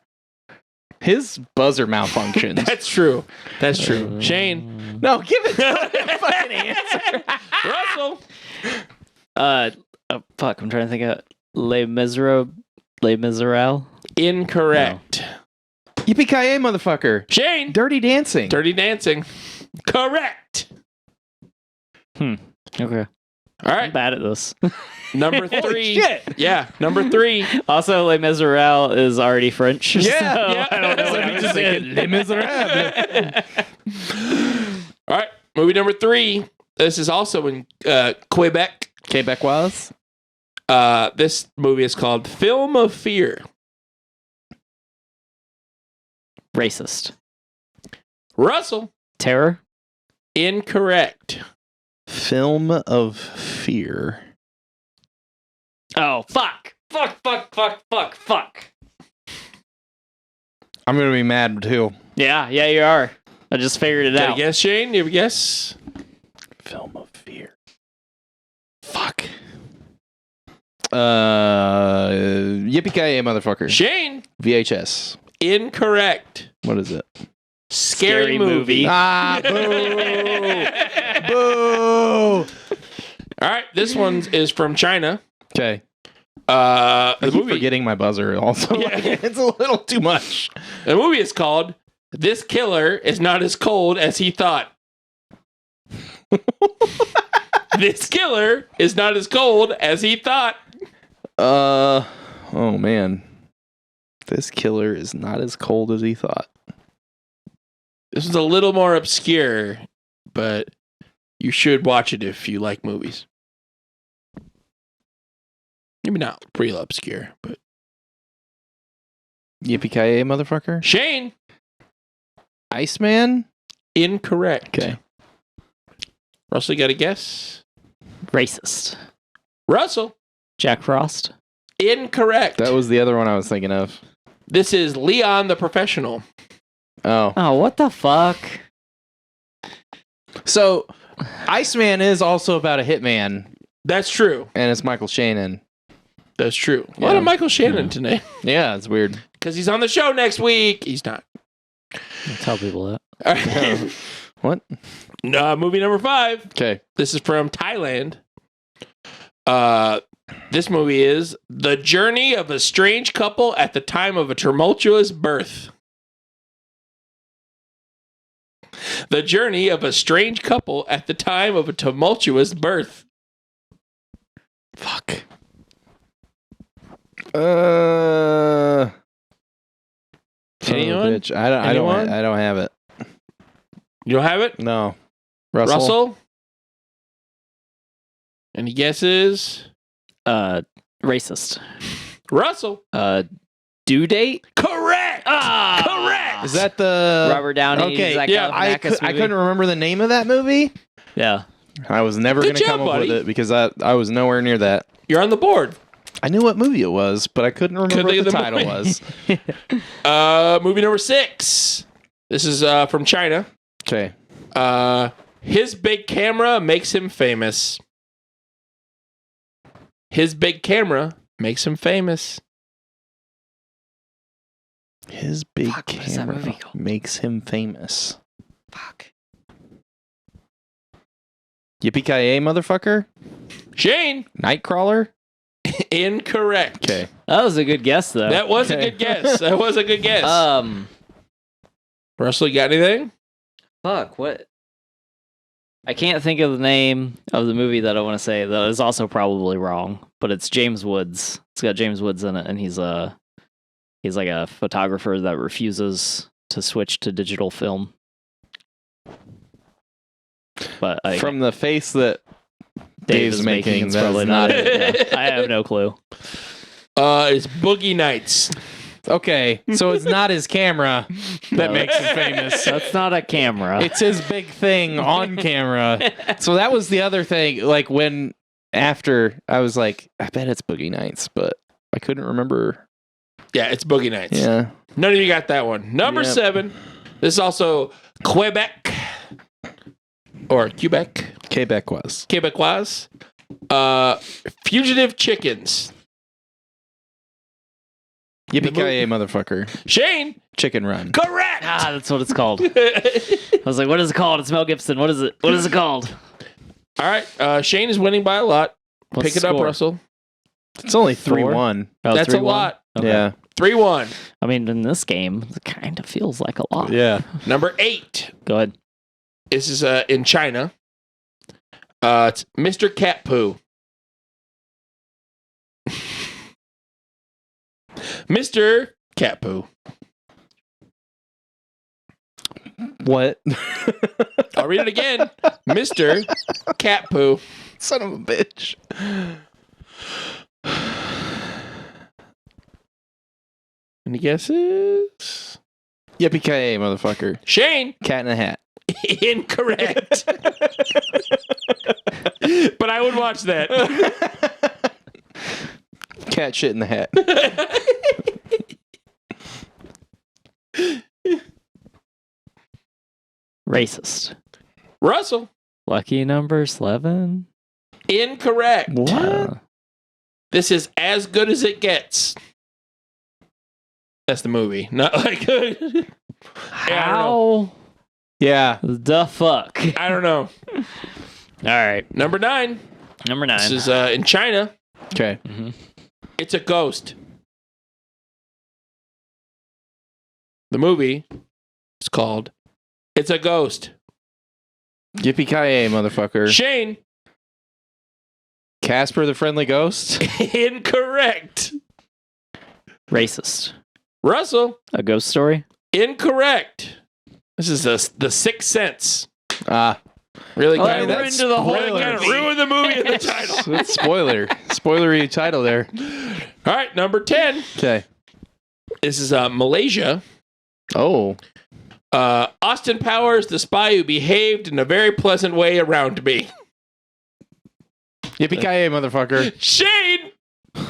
His buzzer malfunctions. That's true. That's true. Shane. No, give it a fucking answer. Russell. Fuck. I'm trying to think of Les Miserables. Incorrect. Yippee-ki-yay, motherfucker. Shane. Dirty Dancing. Dirty Dancing. Correct. Okay. All I'm right. bad at this. Number 3. Holy shit. Yeah. Number 3. Also, Les Miserables is already French. Yeah, so yeah. I don't know So what we I was just saying. Les Miserables. All right. Movie number 3. This is also in Quebec. Quebecois. This movie is called Film of Fear. Racist. Russell. Terror. Incorrect. Film of Fear. Oh, fuck. Fuck. I'm gonna be mad too. Yeah, you are. I just figured it Got out. a guess, Shane? You have a guess? Film of Fear. Fuck. Yippee-ki-yay, motherfucker. Shane. VHS. Incorrect. What is it? Scary movie. Ah, boo! Boo! All right. This one is from China. Okay. The I keep movie. forgetting my buzzer also. Yeah. It's a little too much. The movie is called "This Killer Is Not As Cold as He Thought." This killer is not as cold as he thought. Oh man. This killer is not as cold as he thought. This was a little more obscure, but You should watch it if you like movies. Maybe not real obscure, but Yippee-ki-yay, motherfucker. Shane, Iceman? incorrect. Okay. Russell, you got a guess? Racist. Russell, Jack Frost. incorrect. That was the other one I was thinking of. This is Leon the Professional. Oh. Oh, what the fuck? So, Iceman is also about a hitman, That's true. and it's Michael Shannon. That's true. A lot Yeah. of Michael Shannon today. Yeah, it's weird. Because he's on the show next week. He's not. Don't tell people that. All right. What? Movie number 5. Okay. This is from Thailand. This movie is The Journey of a Strange Couple at the Time of a Tumultuous Birth. The Journey of a Strange Couple at the Time of a Tumultuous Birth. Fuck. Anyone? Bitch. I don't have it. You don't have it? No. Russell? Any guesses? Racist. Russell? Due date? Correct! Correct! Is that the Robert Downey? Okay, Zach yeah, I Galifianakis movie? couldn't remember the name of that movie. Yeah. I was never Good going to job, come up with buddy. it because I was nowhere near that. You're on the board. I knew what movie it was, but I couldn't remember Couldn't what think the of the title was. Movie number 6. This is from China. Okay. His big camera makes him famous. His big camera makes him famous. His big Fuck, what is that camera movie called? makes him famous. Fuck. Yippee-ki-yay, motherfucker. Shane, Nightcrawler? incorrect. Okay. That was a good guess, though. That was a Okay. good guess. That was a good guess. Russell, you got anything? Fuck, what? I can't think of the name of the movie that I want to say. That is also probably wrong, but it's James Woods. It's got James Woods in it, and he's like a photographer that refuses to switch to digital film. But From the face that Dave Dave's is making, it's that probably is not not it. Yeah, I have no clue. It's Boogie Nights. Okay, so it's not his camera that No. makes him famous. That's not a camera. It's his big thing on camera. So that was the other thing. Like when after I was like, I bet it's Boogie Nights, but I couldn't remember. Yeah, it's Boogie Nights. Yeah. None of you got that one. Number Yep. 7. This is also Quebec. Or Quebec. Quebecois. Quebecois. Fugitive Chickens. Yippee-ki-yay, motherfucker. Shane, Chicken Run. correct. that's what it's called. I was like, what is it called? It's Mel Gibson. What is it? What is it called? All right, Shane is winning by a lot. What's Pick it the up, score? Russell. It's only 4? 3-1. Oh, That's a 3-1? lot. Okay. Yeah. 3-1. I mean, in this game, it kind of feels like a lot. Yeah. Number 8. Go ahead. This is in China. It's Mr. Cat Poo. Mr. Cat Poo. What? I'll read it again. Mr. Cat Poo. Son of a bitch. Any guesses? Yippee-ki-yay, motherfucker. Shane, Cat in a Hat. incorrect. But I would watch that. Cat shit in the hat. Racist. Russell, Lucky number 11. incorrect. What? This is As Good as It Gets. That's the movie. Not like I don't know. How Yeah. the fuck? I don't know. All right. Number 9. Number 9. This is in China. Okay. It's a ghost. The movie is called It's a Ghost. Yippee-ki-yay, motherfucker. Shane, Casper the Friendly Ghost. incorrect. Racist. Russell, A ghost story? incorrect. This is the Sixth Sense. Ah. Really Well, kind that ruined the whole really kind of ruined the movie in the title. That's spoilery title there. All right, number 10. Okay. This is Malaysia. Oh. Austin Powers, the spy who behaved in a very pleasant way around me. Yippee-ki-yay, motherfucker. Shane!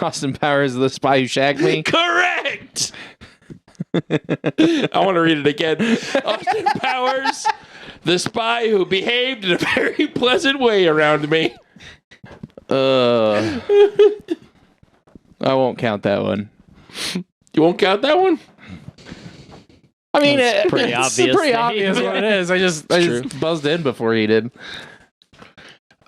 Austin Powers, the spy who shagged me. Correct! I want to read it again. Austin Powers, the spy who behaved in a very pleasant way around me. I won't count that one. You won't count that one? I mean, It's pretty it's obvious. pretty obvious what it is. I just buzzed in before he did.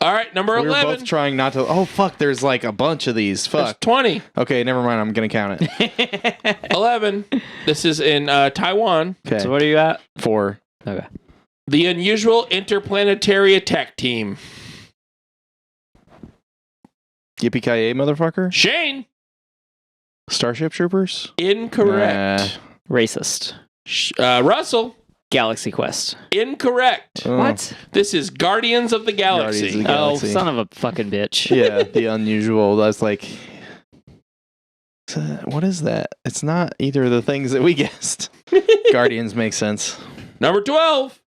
All right, number We were 11. both trying not to. Oh, fuck, there's like a bunch of these. There's Fuck. 20. Okay, never mind. I'm going to count it. 11. This is in Taiwan. Okay. So what are you at? 4. Okay. The Unusual Interplanetary Attack Team. Yippee-ki-yay, motherfucker. Shane. Starship Troopers? Incorrect. Racist. Russell. Galaxy Quest. Incorrect. What? This is Guardians of the Galaxy. Guardians of the Oh, Galaxy. son of a fucking bitch. Yeah, the unusual. That's like, what is that? It's not either of the things that we guessed. Guardians makes sense. Number 12.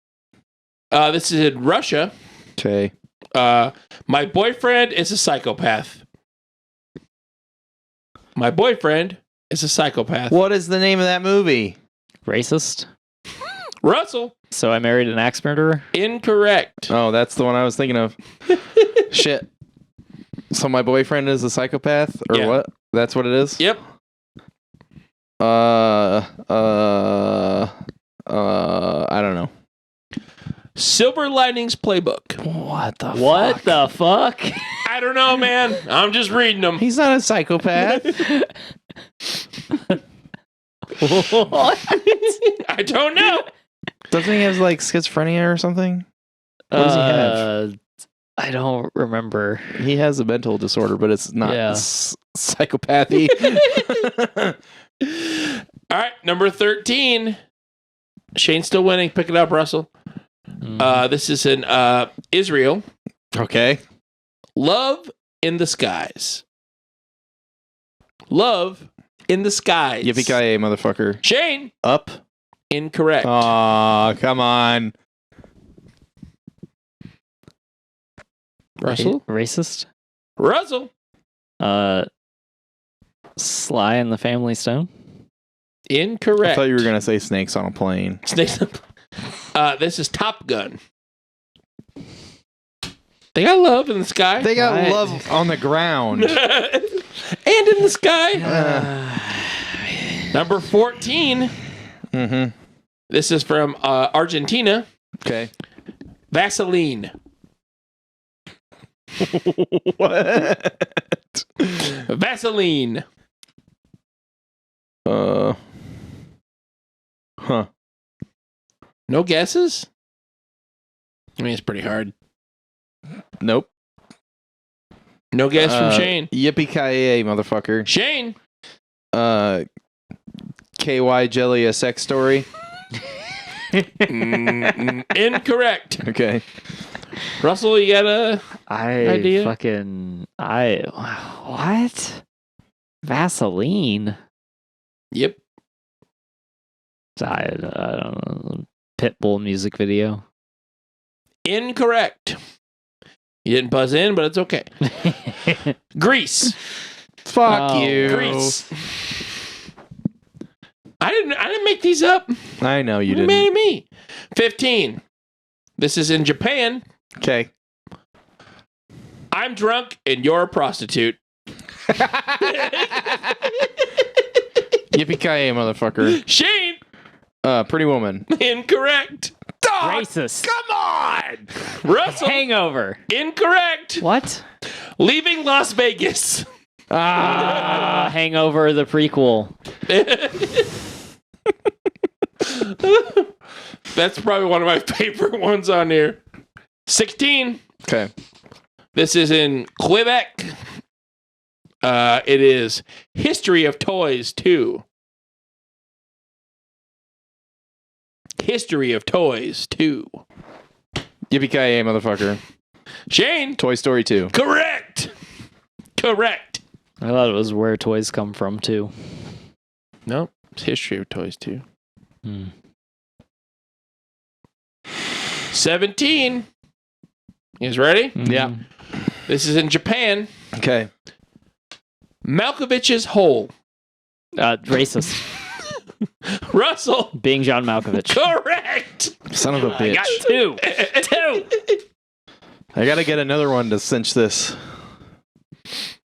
This is in Russia. Okay. My boyfriend is a psychopath. My boyfriend is a psychopath. What is the name of that movie? Racist. Russell. So I married an axe murderer. Incorrect. Oh, that's the one I was thinking of. Shit. So my boyfriend is a psychopath, or Yeah. what? That's what it is. Yep. I don't know. Silver Linings Playbook. What the? What the fuck? I don't know, man. I'm just reading them. He's not a psychopath. What? I don't know. Doesn't he have like schizophrenia or something? What does he have? I don't remember. He has a mental disorder, but it's not Yeah. psychopathy. All right, number 13. Shane's still winning. Pick it up, Russell. This is in Israel. Okay. Love in the Skies. Love in the Skies. Yippee-ki-yay, motherfucker. Shane. Up. Incorrect. Aw, come on. Russell. Racist. Russell. Sly and the Family Stone. Incorrect. I thought you were going to say snakes on a plane. Snakes. This is Top Gun. They got love in the sky. They got Right. love on the ground. and in the sky. Number 14. Mm-hmm. This is from Argentina. Okay. Vaseline. What? Vaseline. Huh. No guesses? I mean, it's pretty hard. Nope. No guess from Shane. Yippee-ki-yay, motherfucker. Shane. KY Jelly, a sex story. Incorrect. Okay. Russell, you got a idea? What? Vaseline? Yep. I don't know. Pitbull music video. Incorrect. You didn't buzz in, but it's okay. Grease. Fuck Oh. you. Grease. I didn't make these up. I know you Mad didn't. at me. 15. This is in Japan. Okay. I'm drunk and you're a prostitute. Yippee-ki-yay, motherfucker. Shane. Pretty Woman. Incorrect. Racist. Come on. Russell. Hangover. Incorrect. What? Leaving Las Vegas. Hangover, the prequel. That's probably one of my favorite ones on here. 16. Okay. This is in Quebec. It is History of Toys 2. History of Toys 2. Yippee-ki-yay, motherfucker. Shane. Toy Story 2. Correct. I thought it was where toys come from, too. Nope. It's history of toys, too. 17. You guys ready? Yeah. This is in Japan. Okay. Malkovich's hole. Racist. Russell. Being John Malkovich. Correct. Son of a bitch. I got two. I gotta get another one to cinch this.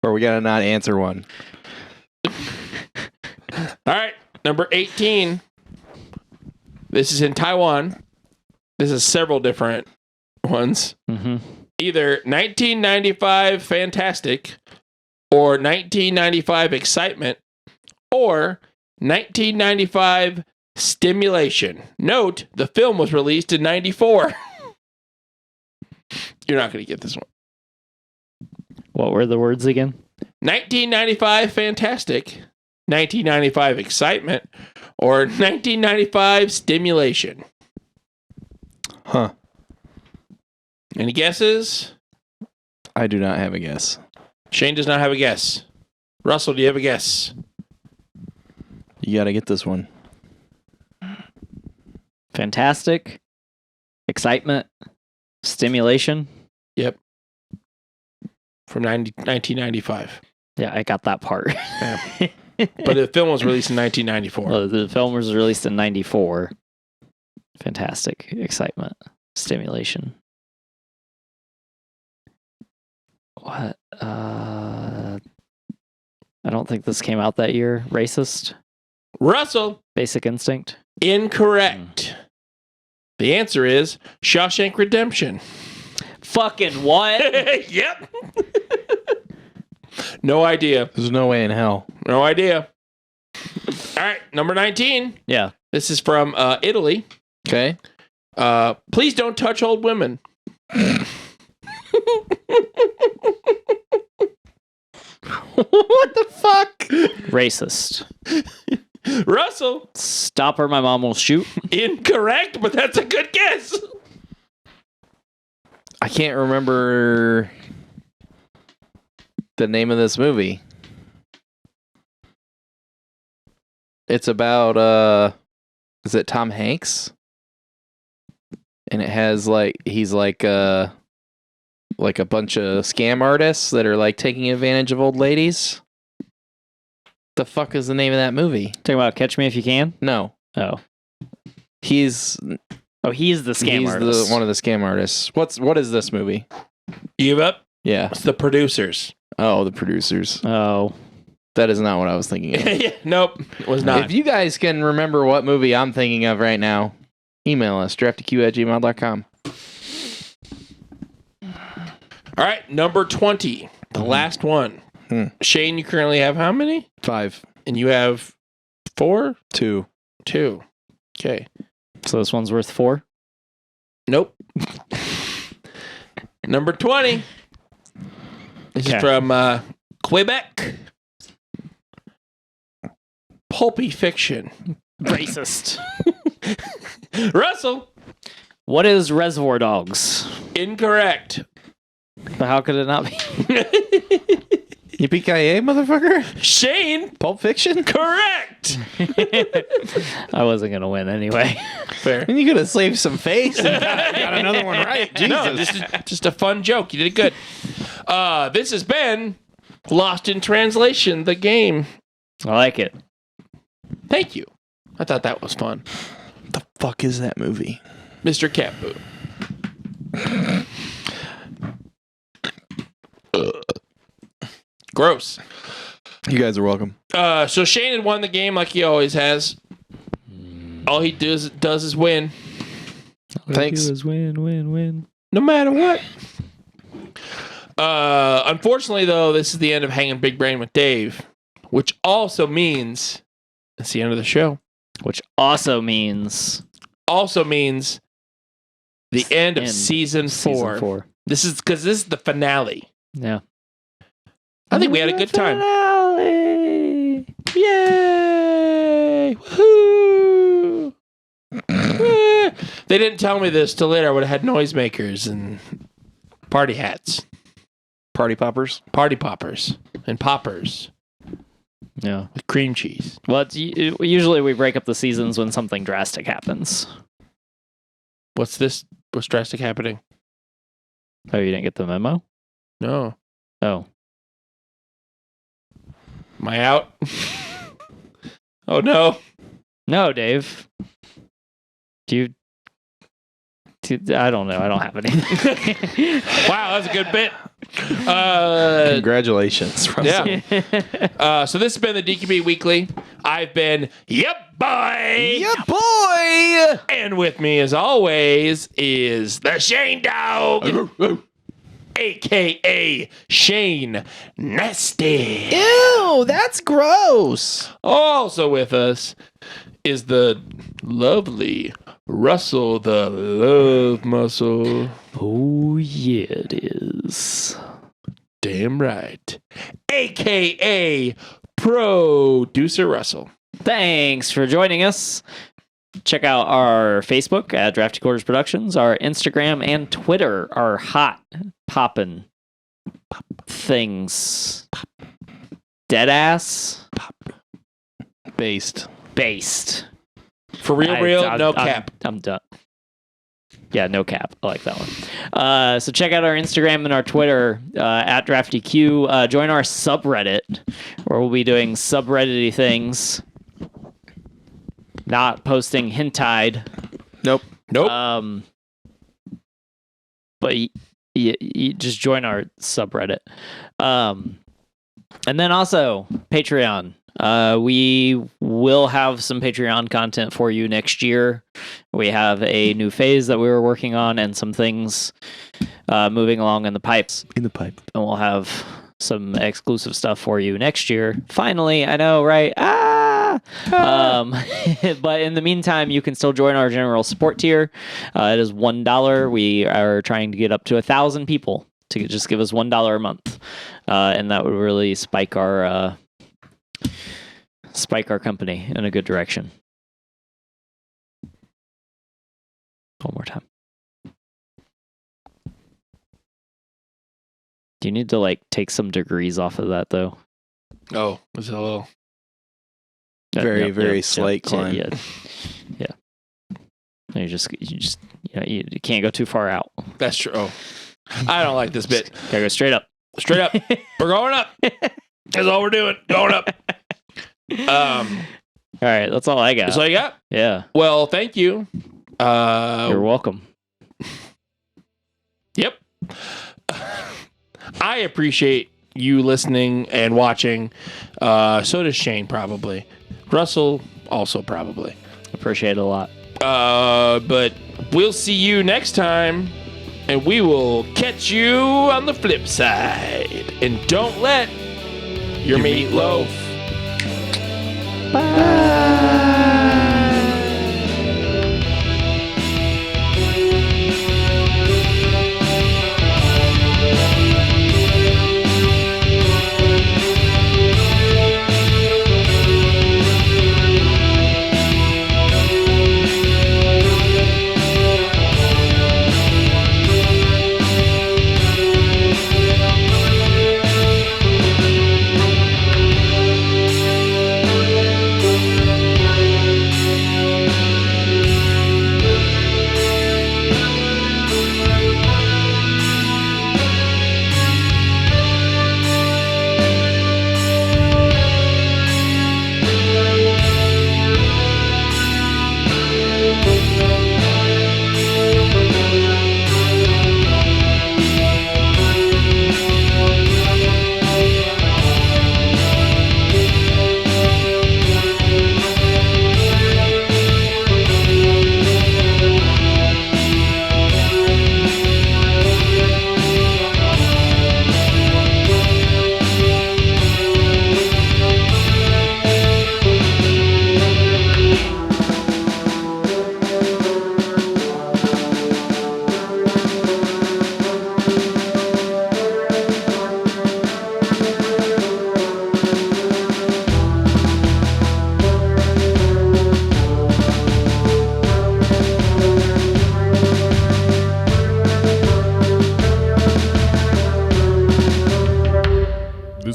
Or we gotta not answer one. All right. Number 18. This is in Taiwan. This is several different ones. Mm-hmm. Either 1995 Fantastic or 1995 Excitement or 1995 Stimulation. Note, the film was released in 94. You're not going to get this one. What were the words again? 1995 Fantastic, 1995 Excitement, or 1995 Stimulation. Huh. Any guesses? I do not have a guess. Shane does not have a guess. Russell, do you have a guess? You gotta get this one. Fantastic. Excitement. Stimulation. Yep. From 1995. Yeah, I got that part. But the film was released in 1994. Well, the film was released in 94. Fantastic. Excitement. Stimulation. What? I don't think this came out that year. Racist. Russell, Basic Instinct. incorrect. The answer is Shawshank Redemption. Fucking what? Yep. No idea. There's no way in hell. No idea. All right, number 19. Yeah. This is from Italy. Okay. Please don't touch old women. What the fuck? Racist. Russell, Stop or my mom will shoot. incorrect, but that's a good guess. I can't remember the name of this movie. It's about is it Tom Hanks? And it has he's like a bunch of scam artists that are like taking advantage of old ladies. The fuck is the name of that movie? Talking about Catch Me If You Can? No. Oh. He's the scam he's artist. one of the scam artists. What is this movie? You give up? Yeah. It's the producers. Oh, the producers. Oh. That is not what I was thinking of. Yeah, nope, it was not. If you guys can remember what movie I'm thinking of right now, email us, draftyq@gmail.com. All right, number 20, the last one. Shane, you currently have how many? 5. And you have 4? 2. 2. Okay. So this one's worth 4? Nope. Number 20. This is from Quebec. Pulpy Fiction. Racist. Russell. What is Reservoir Dogs? Incorrect. But how could it not be? Yippee-ki-yay, motherfucker? Shane. Pulp Fiction? Correct. I wasn't going to win anyway. Fair. And you could have saved some face and got another one right. Jesus. No, this is just a fun joke. You did good. This has been Lost in Translation, the game. I like it. Thank you. I thought that was fun. What the fuck is that movie? Mr. Cat Boo. Gross. You guys are welcome. So Shane had won the game like he always has. All he does is win. Thanks. Win. No matter what. Unfortunately, though, this is the end of Hanging Big Brain with Dave, which also means it's the end of the show. Which also means the end of season 4. This is because this is the finale. Yeah. I think we had a good time. Finale. Yay! Woohoo! They didn't tell me this till later. I would have had noisemakers and party hats, Party poppers. party poppers, and poppers Yeah. with cream cheese. Well, usually we break up the seasons when something drastic happens. What's this? What's drastic happening? Oh, you didn't get the memo? No. Oh. Am I out? Oh, no. No, Dave. Do you... I don't know. I don't have anything. Wow, that's a good bit. Congratulations, Russell. Yeah. So this has been the DQP Weekly. I've been, yep, boy. Yeah, boy. And with me, as always, is the Shane Dog, a.k.a. Shane Nasty. Ew, that's gross. Also with us is the lovely Russell, the love muscle. Oh, yeah, it is. Damn right. A.k.a. Producer Russell. Thanks for joining us. Check out our Facebook at Drafty Quarters Productions. Our Instagram and Twitter are hot poppin' things. Deadass Based. For real, no cap. I'm done. Yeah, no cap. I like that one. So check out our Instagram and our Twitter at DraftyQ. Join our subreddit where we'll be doing subreddity things. Not posting hentai. Nope. But you just join our subreddit. And then also Patreon. We will have some Patreon content for you next year. We have a new phase that we were working on and some things moving along in the pipes. In the pipe. And we'll have some exclusive stuff for you next year. Finally, I know, right? But in the meantime, you can still join our general support tier. It is $1. We are trying to get up to 1,000 people to just give us $1 a month, and that would really spike our company in a good direction. One more time. Do you need to take some degrees off of that though? Oh, was it a little... Very slight climb. Yeah. You just you can't go too far out. That's true. Oh, I don't like this bit. Gotta go straight up. Straight up. We're going up. That's all we're doing. Going up. All right, that's all I got. That's all you got? Yeah. Well, thank you. You're welcome. Yep. I appreciate you listening and watching. So does Shane, probably. Russell, also probably. Appreciate it a lot. But we'll see you next time, and we will catch you on the flip side. And don't let your meat loaf.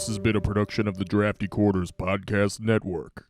This has been a production of the Drafty Quarters Podcast Network.